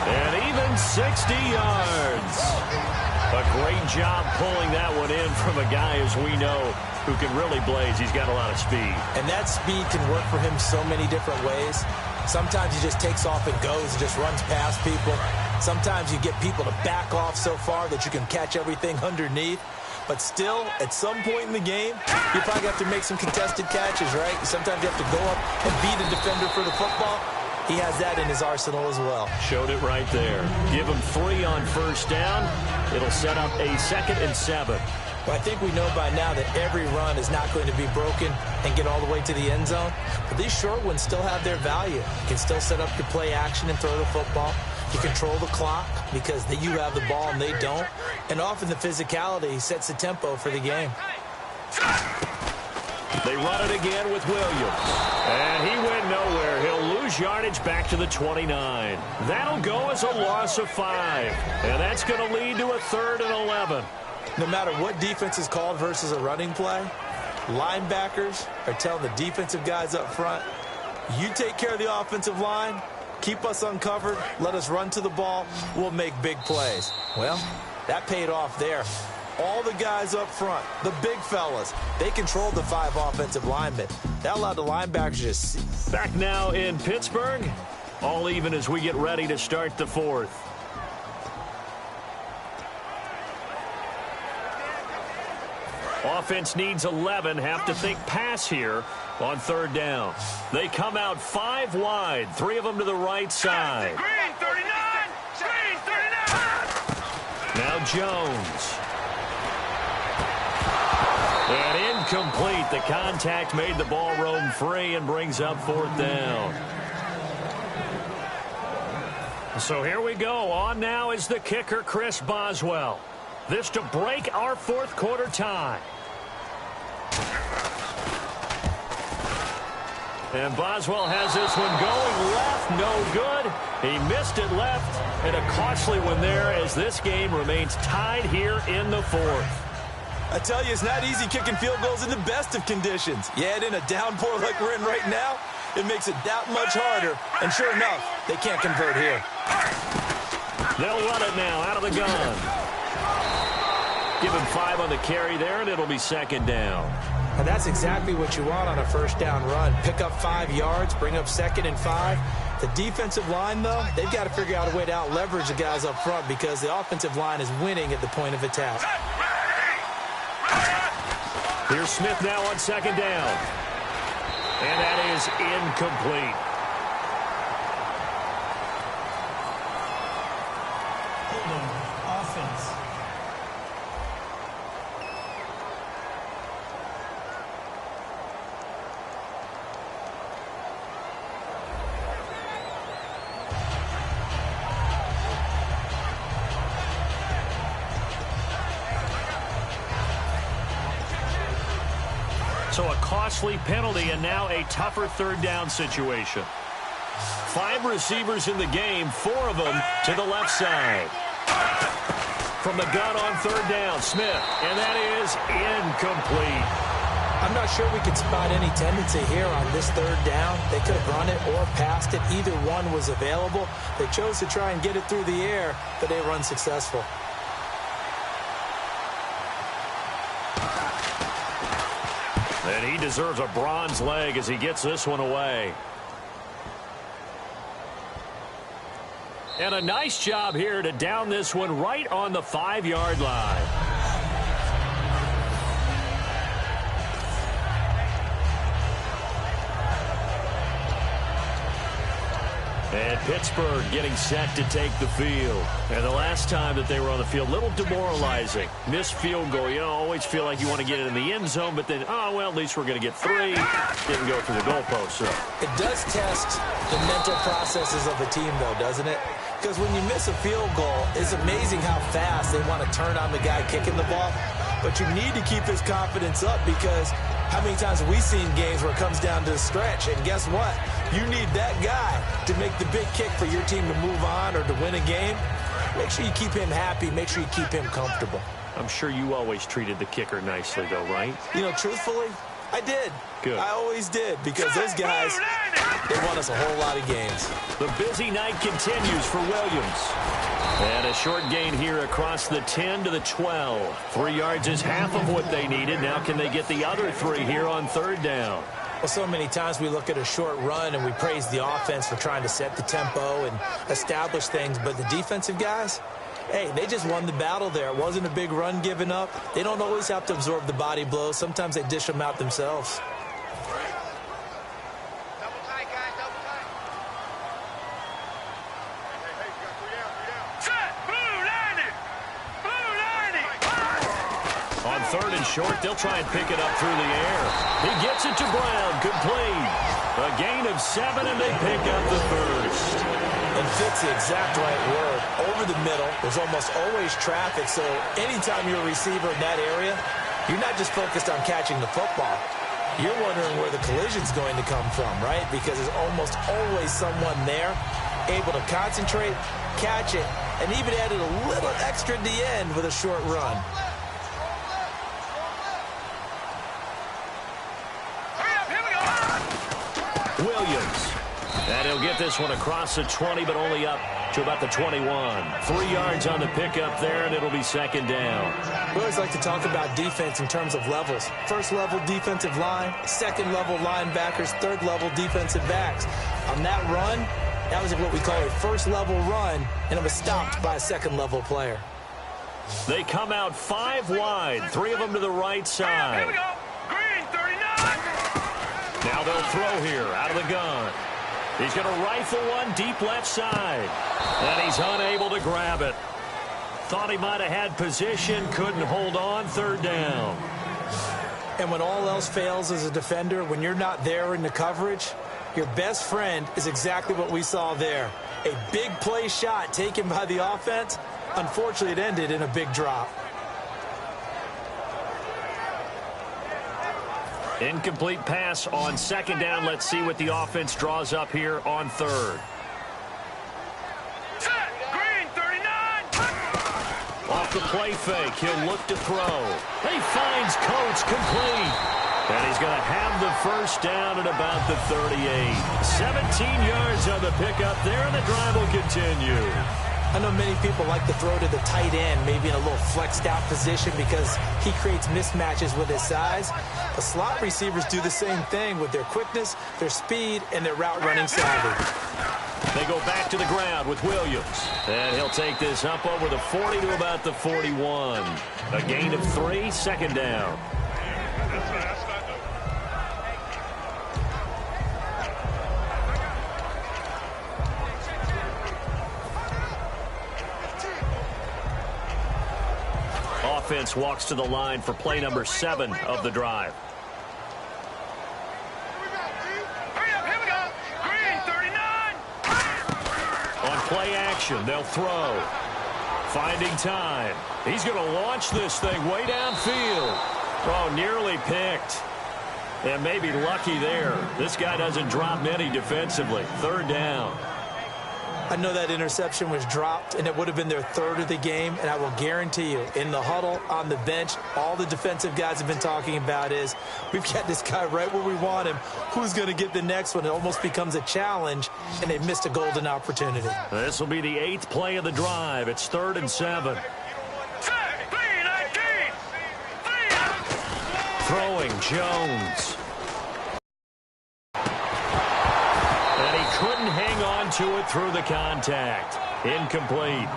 And even 60 yards. A great job pulling that one in from a guy, as we know, who can really blaze. He's got a lot of speed. And that speed can work for him so many different ways. Sometimes he just takes off and goes and just runs past people. Sometimes you get people to back off so far that you can catch everything underneath. But still, at some point in the game, you probably have to make some contested catches, right? Sometimes you have to go up and beat a defender for the football. He has that in his arsenal as well. Showed it right there. Give him 3 on first down. It'll set up a 2nd and 7. Well, I think we know by now that every run is not going to be broken and get all the way to the end zone. But these short ones still have their value. You can still set up your play action and throw the football. You control the clock because you have the ball and they don't. And often the physicality sets the tempo for the game. They run it again with Williams. And he went nowhere. He'll lose yardage back to the 29. That'll go as a loss of 5. And that's going to lead to a 3rd and 11. No matter what defense is called versus a running play, linebackers are telling the defensive guys up front, you take care of the offensive line, keep us uncovered, let us run to the ball, we'll make big plays. Well, that paid off there. All the guys up front, the big fellas, they controlled the 5 offensive linemen. That allowed the linebackers to see. Back now in Pittsburgh, all even as we get ready to start the 4th. Offense needs 11. Have to think pass here on 3rd down. They come out 5 wide. 3 of them to the right side. Green 39! Green 39! Now Jones. And incomplete. The contact made the ball roam free and brings up 4th down. So here we go. On now is the kicker, Chris Boswell. This to break our 4th quarter tie. And Boswell has this one going left, no good. He missed it left, and a costly one there as this game remains tied here in the 4th. I tell you, it's not easy kicking field goals in the best of conditions. Yet in a downpour like we're in right now, it makes it that much harder. And sure enough, they can't convert here. They'll run it now out of the gun. Give him 5 on the carry there, and it'll be 2nd down. And that's exactly what you want on a 1st down run. Pick up 5 yards, bring up 2nd and 5. The defensive line, though, they've got to figure out a way to out-leverage the guys up front because the offensive line is winning at the point of attack. Here's Smith now on 2nd down. And that is incomplete. Holding offense. So a costly penalty and now a tougher 3rd down situation. 5 receivers in the game, 4 of them to the left side. From the gun on 3rd down, Smith, and that is incomplete. I'm not sure we could spot any tendency here on this 3rd down. They could have run it or passed it. Either one was available. They chose to try and get it through the air, but they were unsuccessful. And he deserves a bronze leg as he gets this one away. And a nice job here to down this one right on the 5-yard line. And Pittsburgh getting set to take the field. And the last time that they were on the field, a little demoralizing. Missed field goal. You know, always feel like you want to get it in the end zone, but then, oh, well, at least we're going to get 3. Didn't go through the goalpost. So. It does test the mental processes of the team, though, doesn't it? Because when you miss a field goal, it's amazing how fast they want to turn on the guy kicking the ball. But you need to keep his confidence up because how many times have we seen games where it comes down to the stretch? And guess what? You need that guy to make the big kick for your team to move on or to win a game. Make sure you keep him happy. Make sure you keep him comfortable. I'm sure you always treated the kicker nicely, though, right? You know, truthfully, I did. Good. I always did because those guys, they won us a whole lot of games. The busy night continues for Williams. And a short gain here across the 10 to the 12. 3 yards is half of what they needed. Now can they get the other 3 here on 3rd down? Well, so many times we look at a short run and we praise the offense for trying to set the tempo and establish things. But the defensive guys, Hey, they just won the battle there. It wasn't a big run given up. They don't always have to absorb the body blows. Sometimes they dish them out themselves. On third and short, they'll try and pick it up through the air. He gets it to Brown, complete. A gain of 7, and they pick up the first. And fits the exact right word. Over the middle, there's almost always traffic, so anytime you're a receiver in that area, you're not just focused on catching the football. You're wondering where the collision's going to come from, right? Because there's almost always someone there able to concentrate, catch it, and even added a little extra at the end with a short run. Williams. And he'll get this one across the 20, but only up to about the 21. 3 yards on the pickup there, and it'll be second down. We always like to talk about defense in terms of levels. First level defensive line, second level linebackers, third level defensive backs. On that run, that was what we call a first level run, and it was stopped by a second level player. They come out 5 wide, 3 of them to the right side. Here we go. Green, 39. Now they'll throw here out of the gun. He's going to rifle one deep left side. And he's unable to grab it. Thought he might have had position, couldn't hold on, third down. And when all else fails as a defender, when you're not there in the coverage, your best friend is exactly what we saw there. A big play shot taken by the offense. Unfortunately, it ended in a big drop. Incomplete pass on second down. Let's see what the offense draws up here on third. Set. Green, 39. Off the play fake, he'll look to throw. He finds Coates, complete. And he's going to have the first down at about the 38. 17 yards on the pickup there, and the drive will continue. I know many people like to throw to the tight end, maybe in a little flexed out position because he creates mismatches with his size. The slot receivers do the same thing with their quickness, their speed, and their route running savvy. They go back to the ground with Williams. And he'll take this up over the 40 to about the 41. A gain of 3, second down. Offense walks to the line for play number 7 of the drive. Hurry up, here we go. Green, 39. On play action, they'll throw. Finding time. He's going to launch this thing way downfield. Oh, nearly picked. And maybe lucky there. This guy doesn't drop many defensively. Third down. I know that interception was dropped, and it would have been their third of the game, and I will guarantee you, in the huddle, on the bench, all the defensive guys have been talking about is, we've got this guy right where we want him. Who's going to get the next one? It almost becomes a challenge, and they missed a golden opportunity. This will be the 8th play of the drive. It's 3rd and 7. Set. Green, 19. Throwing Jones. Couldn't hang on to it through the contact. Incomplete.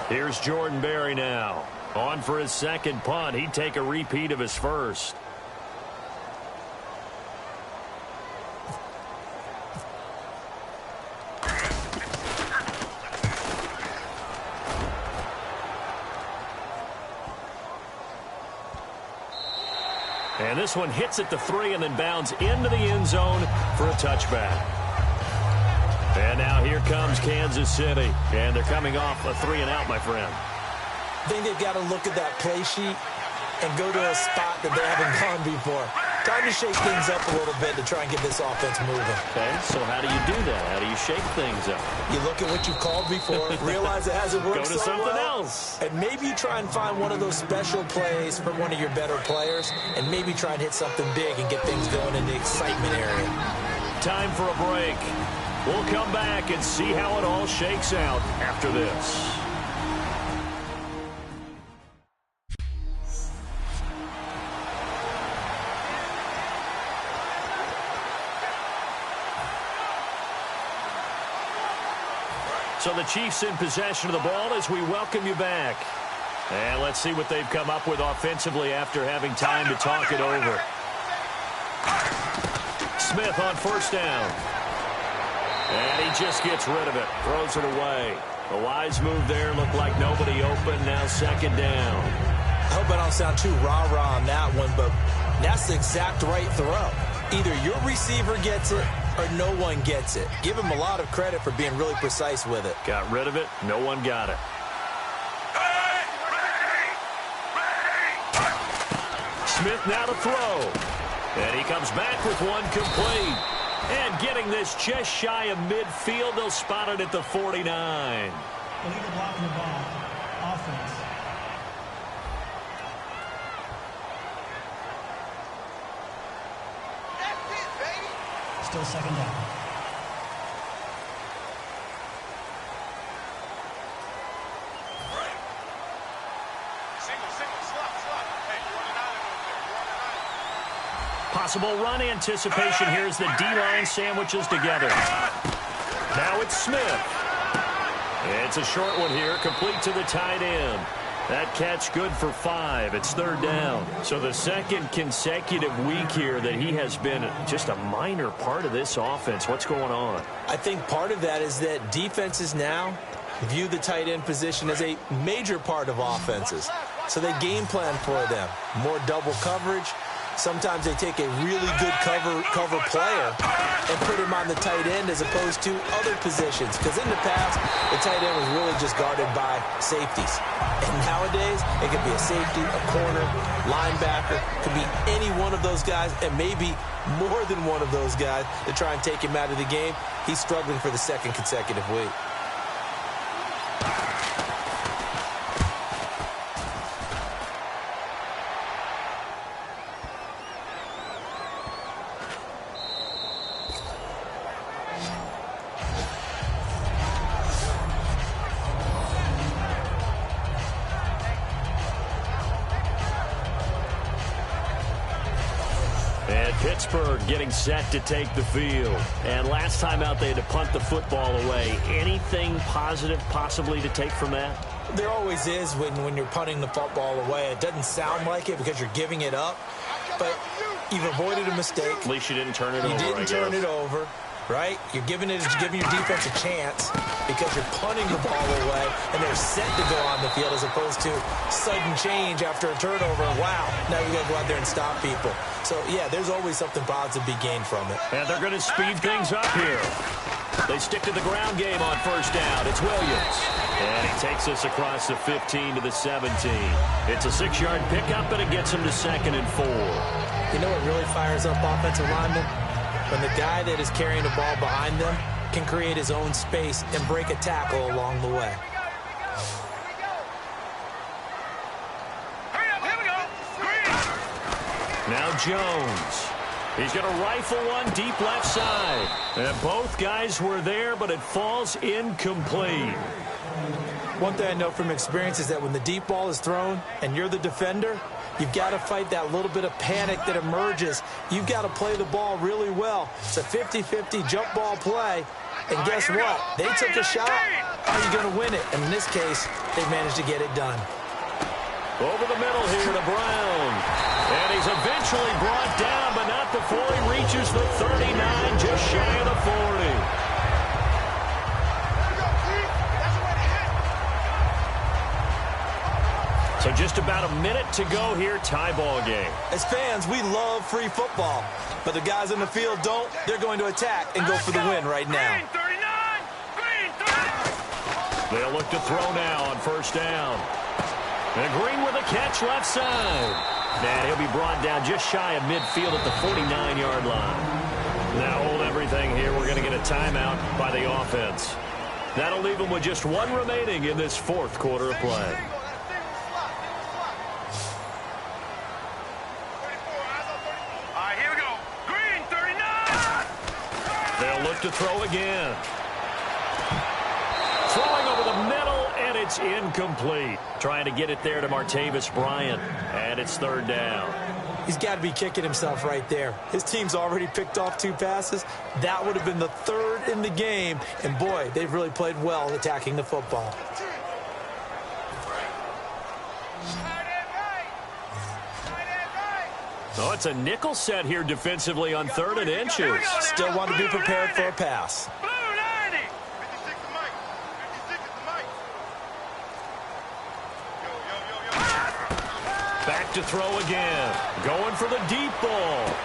Here's Jordan Berry now. On for his second punt. He'd take a repeat of his first. And this one hits at the 3 and then bounds into the end zone for a touchback. And now here comes Kansas City. And they're coming off a 3-and-out, my friend. I think they've got to look at that play sheet and go to a spot that they haven't gone before. Time to shake things up a little bit to try and get this offense moving. Okay, so how do you do that? How do you shake things up? You look at what you've called before, realize it hasn't worked Go to so something well, else. and maybe you try and find one of those special plays from one of your better players, and maybe try and hit something big and get things going in the excitement area. Time for a break. We'll come back and see how it all shakes out after this. So the Chiefs in possession of the ball as we welcome you back. And let's see what they've come up with offensively after having time to talk it over. Smith on first down. And he just gets rid of it. Throws it away. A wise move there. Looked like nobody open. Now second down. I hope I don't sound too rah-rah on that one, but that's the exact right throw. Either your receiver gets it or no one gets it. Give him a lot of credit for being really precise with it. Got rid of it. No one got it. Smith now to throw. And he comes back with one complete. And getting this just shy of midfield, they'll spot it at the 49. Illegal blocking the ball. Offense. That's it, baby. Still second down. Single, slot. Hey, you're on an island over there. You're on an island. Possible run anticipation here as the D-line sandwiches together. Now it's Smith. It's a short one here, complete to the tight end. That catch good for 5. It's third down. So the second consecutive week here that he has been just a minor part of this offense. What's going on? I think part of that is that defenses now view the tight end position as a major part of offenses. So they game plan for them. More double coverage. Sometimes they take a really good cover player and put him on the tight end as opposed to other positions. Because in the past, the tight end was really just guarded by safeties. And nowadays, it could be a safety, a corner, linebacker. Could be any one of those guys, and maybe more than one of those guys to try and take him out of the game. He's struggling for the second consecutive week. Pittsburgh getting set to take the field. And last time out, they had to punt the football away. Anything positive possibly to take from that? There always is when you're punting the football away. It doesn't sound like it because you're giving it up, but you've avoided a mistake. At least you didn't turn it over. You didn't turn it over, right? You're giving your defense a chance because you're punting the ball away, and they're set to go on the field as opposed to sudden change after a turnover. And wow, now you got to go out there and stop people. So, yeah, there's always something positive to be gained from it. And they're going to speed things up here. They stick to the ground game on first down. It's Williams. And he takes us across the 15 to the 17. It's a 6-yard pickup, and it gets him to 2nd and 4. You know what really fires up offensive linemen? When the guy that is carrying the ball behind them can create his own space and break a tackle along the way. Now Jones. He's going to rifle one deep left side. And both guys were there, but it falls incomplete. One thing I know from experience is that when the deep ball is thrown and you're the defender, you've got to fight that little bit of panic that emerges. You've got to play the ball really well. It's a 50-50 jump ball play. And guess what? They took a shot. Are you going to win it? And in this case, they managed to get it done. Over the middle here to Brown. And he's eventually brought down, but not before he reaches the 39, just shy of the 40. So just about a minute to go here, tie ball game. As fans, we love free football. But the guys on the field don't. They're going to attack and go for the win right now. They'll look to throw now on first down. And Green with a catch left side. And he'll be brought down just shy of midfield at the 49-yard line. Now hold everything here. We're going to get a timeout by the offense. That'll leave them with just one remaining in this fourth quarter of play. Here we go. Green, 39. They'll look to throw again. Throwing over the middle, and it's incomplete. Trying to get it there to Martavis Bryant, and it's third down. He's got to be kicking himself right there. His team's already picked off 2 passes. That would have been the 3rd in the game. And, boy, they've really played well attacking the football. Oh, it's a nickel set here defensively on 3rd and inches. Still want to be prepared for a pass. Back to throw again. Going for the deep ball.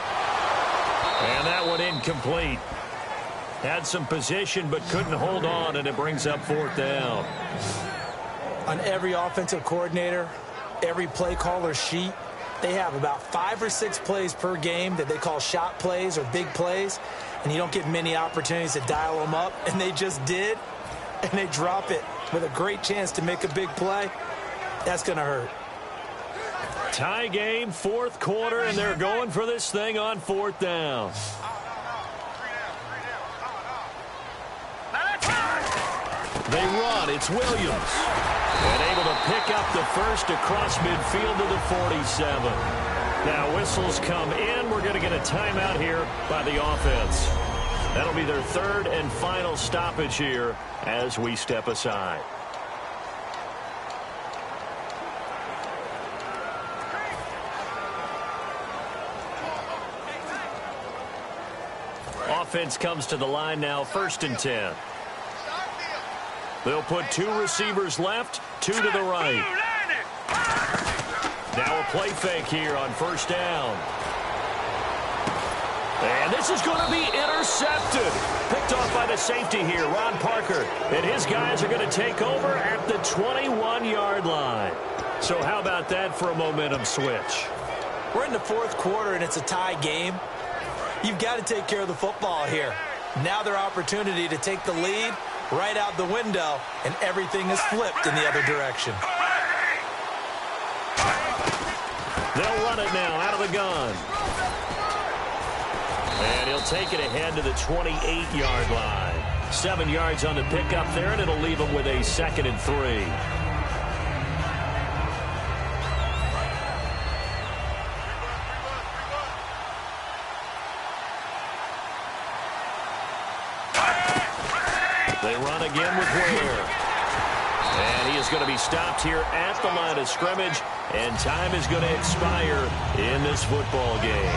And that one incomplete. Had some position but couldn't hold on, and it brings up 4th down. On every offensive coordinator, every play caller sheet, they have about 5 or 6 plays per game that they call shot plays or big plays, and you don't get many opportunities to dial them up, and they just did, and they drop it with a great chance to make a big play. That's going to hurt. Tie game, 4th quarter, and they're going for this thing on 4th down. They run. It's Williams. And able to pick up the first across midfield to the 47. Now whistles come in. We're going to get a timeout here by the offense. That'll be their 3rd and final stoppage here as we step aside. Offense comes to the line now, 1st and 10. They'll put 2 receivers left, 2 to the right. Now a play fake here on 1st down. And this is going to be intercepted. Picked off by the safety here, Ron Parker. And his guys are going to take over at the 21-yard line. So how about that for a momentum switch? We're in the 4th quarter, and it's a tie game. You've got to take care of the football here. Now their opportunity to take the lead right out the window, and everything is flipped in the other direction. They'll run it now out of the gun. And he'll take it ahead to the 28-yard line. 7 yards on the pickup there, and it'll leave him with a 2nd and 3. They run again with Ware. And he is going to be stopped here at the line of scrimmage, and time is going to expire in this football game.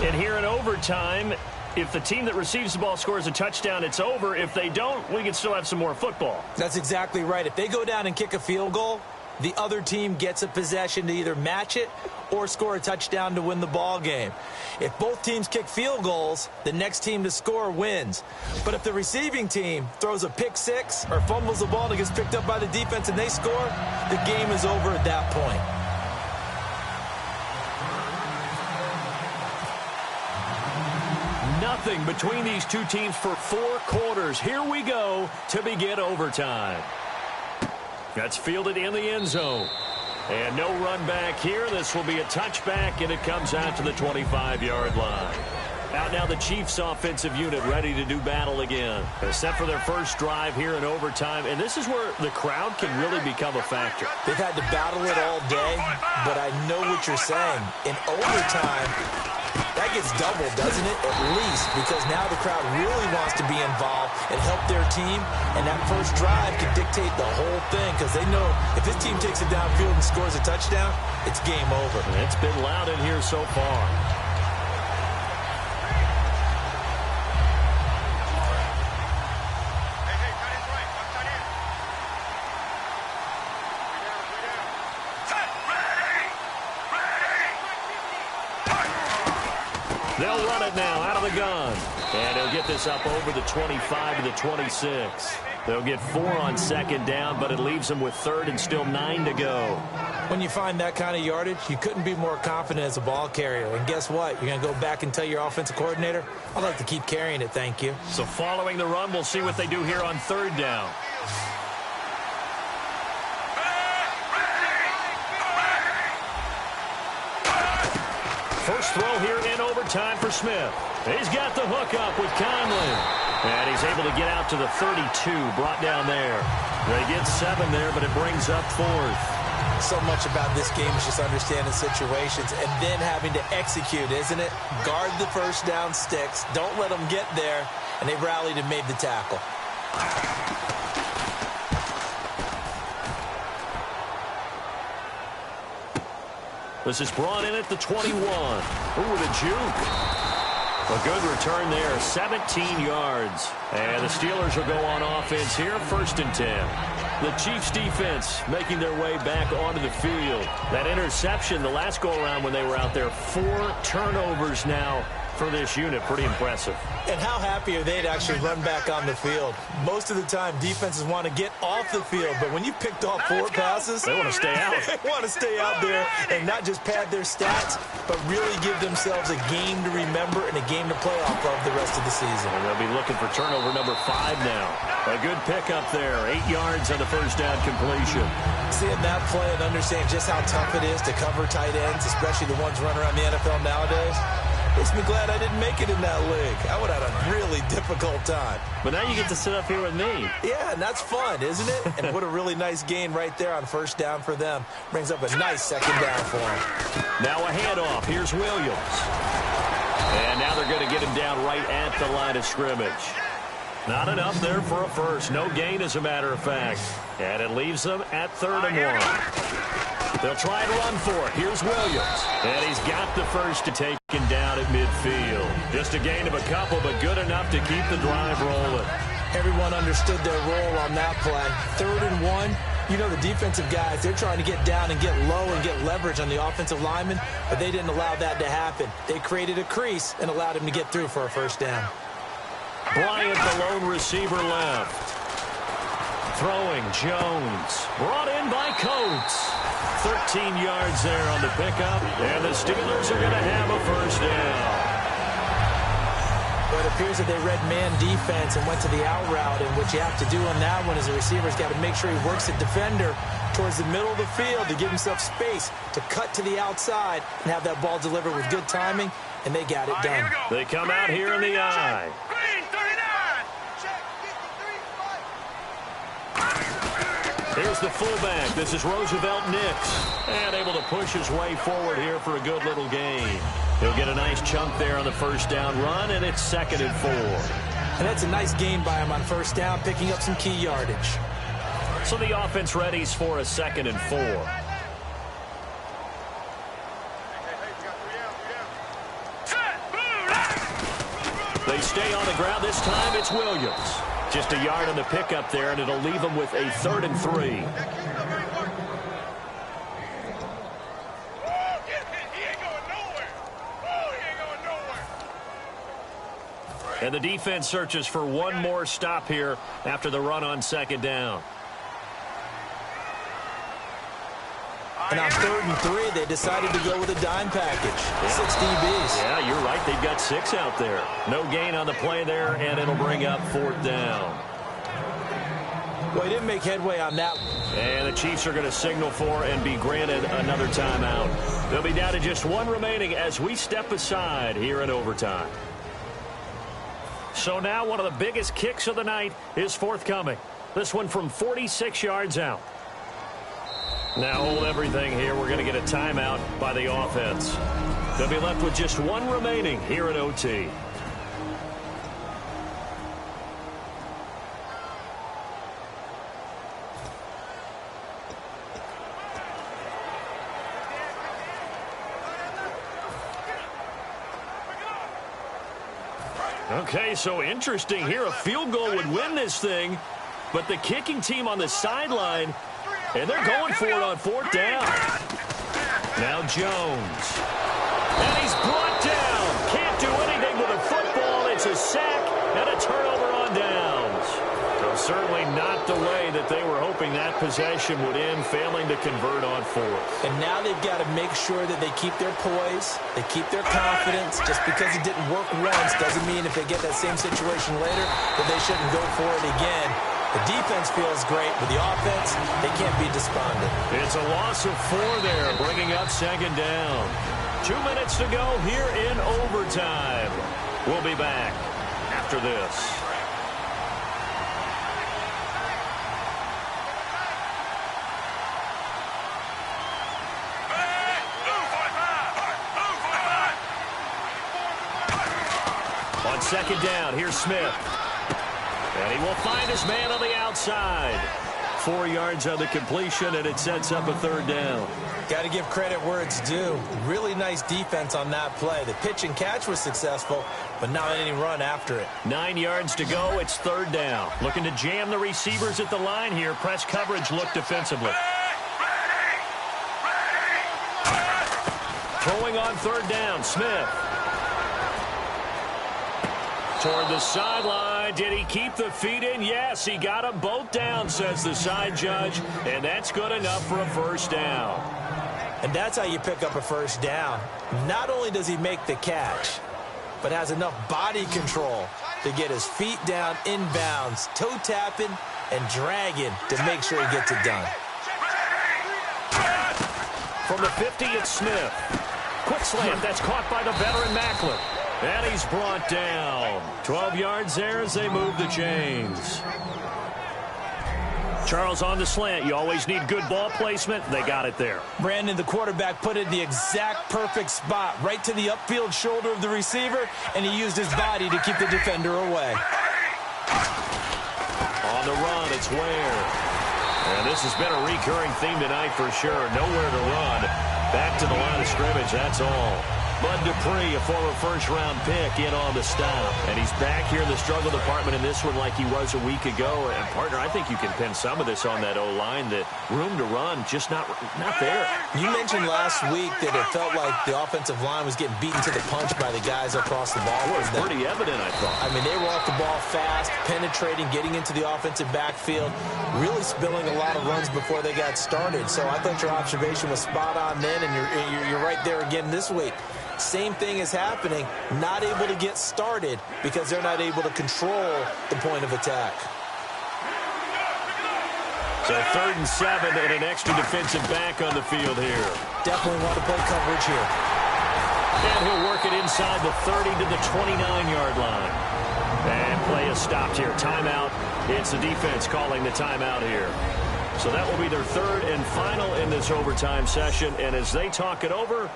And here in overtime, if the team that receives the ball scores a touchdown, it's over. If they don't, we can still have some more football. That's exactly right. If they go down and kick a field goal, the other team gets a possession to either match it or score a touchdown to win the ball game. If both teams kick field goals, the next team to score wins. But if the receiving team throws a pick six or fumbles the ball and it gets picked up by the defense and they score, the game is over at that point. Nothing between these two teams for 4 quarters. Here we go to begin overtime. That's fielded in the end zone. And no run back here. This will be a touchback, and it comes out to the 25-yard line. Out now the Chiefs offensive unit ready to do battle again. They're set for their first drive here in overtime, and this is where the crowd can really become a factor. They've had to battle it all day, but I know what you're saying. In overtime, that gets doubled, doesn't it? At least, because now the crowd really wants to be involved and help their team, and that first drive can dictate the whole thing because they know if this team takes it downfield and scores a touchdown, it's game over. And it's been loud in here so far. They'll run it now out of the gun. And he'll get this up over the 25 to the 26. They'll get 4 on second down, but it leaves them with third and still 9 to go. When you find that kind of yardage, you couldn't be more confident as a ball carrier. And guess what? You're going to go back and tell your offensive coordinator, I'd like to keep carrying it, thank you. So following the run, we'll see what they do here on third down. First throw here in overtime for Smith. He's got the hook up with Conley. And he's able to get out to the 32, brought down there. They get 7 there, but it brings up 4th. So much about this game is just understanding situations and then having to execute, isn't it? Guard the first down sticks. Don't let them get there. And they rallied and made the tackle. This is brought in at the 21. Ooh, with a juke. A good return there, 17 yards. And the Steelers will go on offense here, 1st and 10. The Chiefs defense making their way back onto the field. That interception the last go-around when they were out there, 4 turnovers now for this unit. Pretty impressive. And how happy are they to actually run back on the field? Most of the time, defenses want to get off the field, but when you picked off 4 passes, they want to stay out. They want to stay out there and not just pad their stats, but really give themselves a game to remember and a game to play off of the rest of the season. And they'll be looking for turnover number 5 now. A good pickup there, 8 yards on the first down completion. Seeing that play and understand just how tough it is to cover tight ends, especially the ones running around the NFL nowadays, makes me glad I didn't make it in that league. I would have had a really difficult time. But now you get to sit up here with me. Yeah, and that's fun, isn't it? And what a really nice gain right there on first down for them. Brings up a nice second down for them. Now a handoff. Here's Williams. And now they're going to get him down right at the line of scrimmage. Not enough there for a first. No gain, as a matter of fact. And it leaves them at 3rd and 1. They'll try and run for it. Here's Williams. And he's got the first to take him down at midfield. Just a gain of a couple, but good enough to keep the drive rolling. Everyone understood their role on that play. 3rd and 1. You know, the defensive guys, they're trying to get down and get low and get leverage on the offensive linemen, but they didn't allow that to happen. They created a crease and allowed him to get through for a first down. Bryant, the lone receiver, left. Throwing, Jones. Brought in by Coates. 13 yards there on the pickup, and the Steelers are going to have a first down. But it appears that they read man defense and went to the out route, and what you have to do on that one is the receiver's got to make sure he works the defender towards the middle of the field to give himself space to cut to the outside and have that ball delivered with good timing, and they got it done. They come out here in the eye. Here's the fullback. This is Roosevelt Nix. And able to push his way forward here for a good little gain. He'll get a nice chunk there on the first down run, and it's 2nd and 4. And that's a nice gain by him on first down, picking up some key yardage. So the offense readies for a 2nd and 4. They stay on the ground. This time it's Williams. Just a yard on the pickup there, and it'll leave them with a 3rd and 3. And the defense searches for one more stop here after the run on 2nd down. And on 3rd and 3, they decided to go with a dime package. 6 DBs. Yeah, you're right. They've got 6 out there. No gain on the play there, and it'll bring up 4th down. Well, he didn't make headway on that. And the Chiefs are going to signal for and be granted another timeout. They'll be down to just 1 remaining as we step aside here in overtime. So now one of the biggest kicks of the night is forthcoming. This one from 46 yards out. Now hold everything here. We're going to get a timeout by the offense. They'll be left with just 1 remaining here in OT. Okay, so interesting here. A field goal would win this thing, but the kicking team on the sideline, and they're going for it on 4th down. Now Jones. And he's brought down. Can't do anything with a football. It's a sack and a turnover on downs. So certainly not the way that they were hoping that possession would end, failing to convert on 4th. And now they've got to make sure that they keep their poise, they keep their confidence. Just because it didn't work once doesn't mean if they get that same situation later that they shouldn't go for it again. The defense feels great, but the offense, they can't be despondent. It's a loss of 4 there, bringing up 2nd down. 2 minutes to go here in overtime. We'll be back after this. On second down, here's Smith. And he will find his man on the outside. 4 yards on the completion, and it sets up a third down. Got to give credit where it's due. Really nice defense on that play. The pitch and catch was successful, but not any run after it. 9 yards to go. It's third down. Looking to jam the receivers at the line here. Press coverage look defensively. Throwing on third down, Smith. Toward the sideline. Did he keep the feet in? Yes, he got them both down, says the side judge, and that's good enough for a first down. And that's how you pick up a first down. Not only does he make the catch, but has enough body control to get his feet down inbounds, toe tapping and dragging to make sure he gets it done. From the 50, it's Smith. Quick slant, that's caught by the veteran Macklin. And he's brought down. 12 yards there as they move the chains. Charles on the slant. You always need good ball placement. They got it there. Brandon, the quarterback, put it in the exact perfect spot, right to the upfield shoulder of the receiver, and he used his body to keep the defender away. On the run, it's Ware. And this has been a recurring theme tonight for sure. Nowhere to run. Back to the line of scrimmage, that's all. Bud Dupree, a former first-round pick, in on the stop. And he's back here in the struggle department in this one like he was a week ago. And, partner, I think you can pin some of this on that O-line, that room to run just not there. You mentioned last week that it felt like the offensive line was getting beaten to the punch by the guys across the ball. It was pretty evident, I thought. I mean, they were off the ball fast, penetrating, getting into the offensive backfield, really spilling a lot of runs before they got started. So I thought your observation was spot on then, and you're right there again this week. Same thing is happening, not able to get started because they're not able to control the point of attack. So 3rd and 7 and an extra defensive back on the field here. Definitely want to play coverage here. And he'll work it inside the 30 to the 29-yard line. And play is stopped here. Timeout. It's the defense calling the timeout here. So that will be their 3rd and final in this overtime session. And as they talk it over,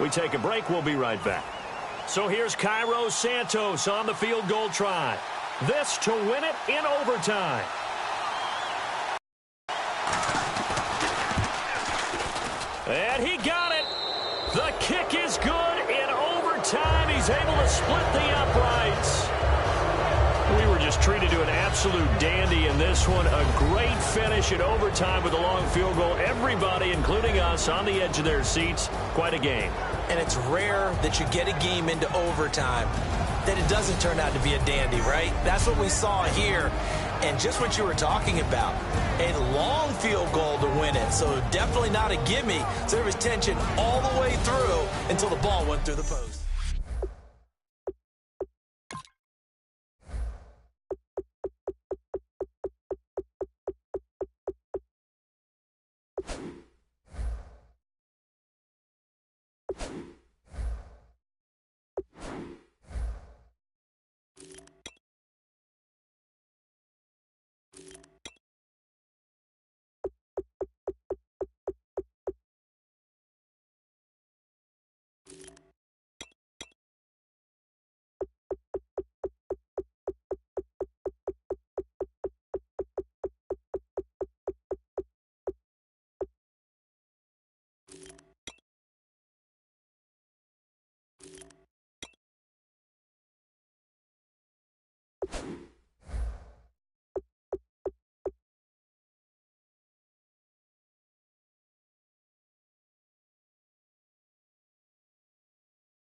we take a break. We'll be right back. So here's Cairo Santos on the field goal try. This to win it in overtime. And he got it. The kick is good in overtime. He's able to split the uprights. We were just treated to an absolute dandy in this one. A great finish in overtime with a long field goal. Everybody, including us, on the edge of their seats. Quite a game. And it's rare that you get a game into overtime that it doesn't turn out to be a dandy, right? That's what we saw here. And just what you were talking about, a long field goal to win it. So definitely not a gimme. So there was tension all the way through until the ball went through the post.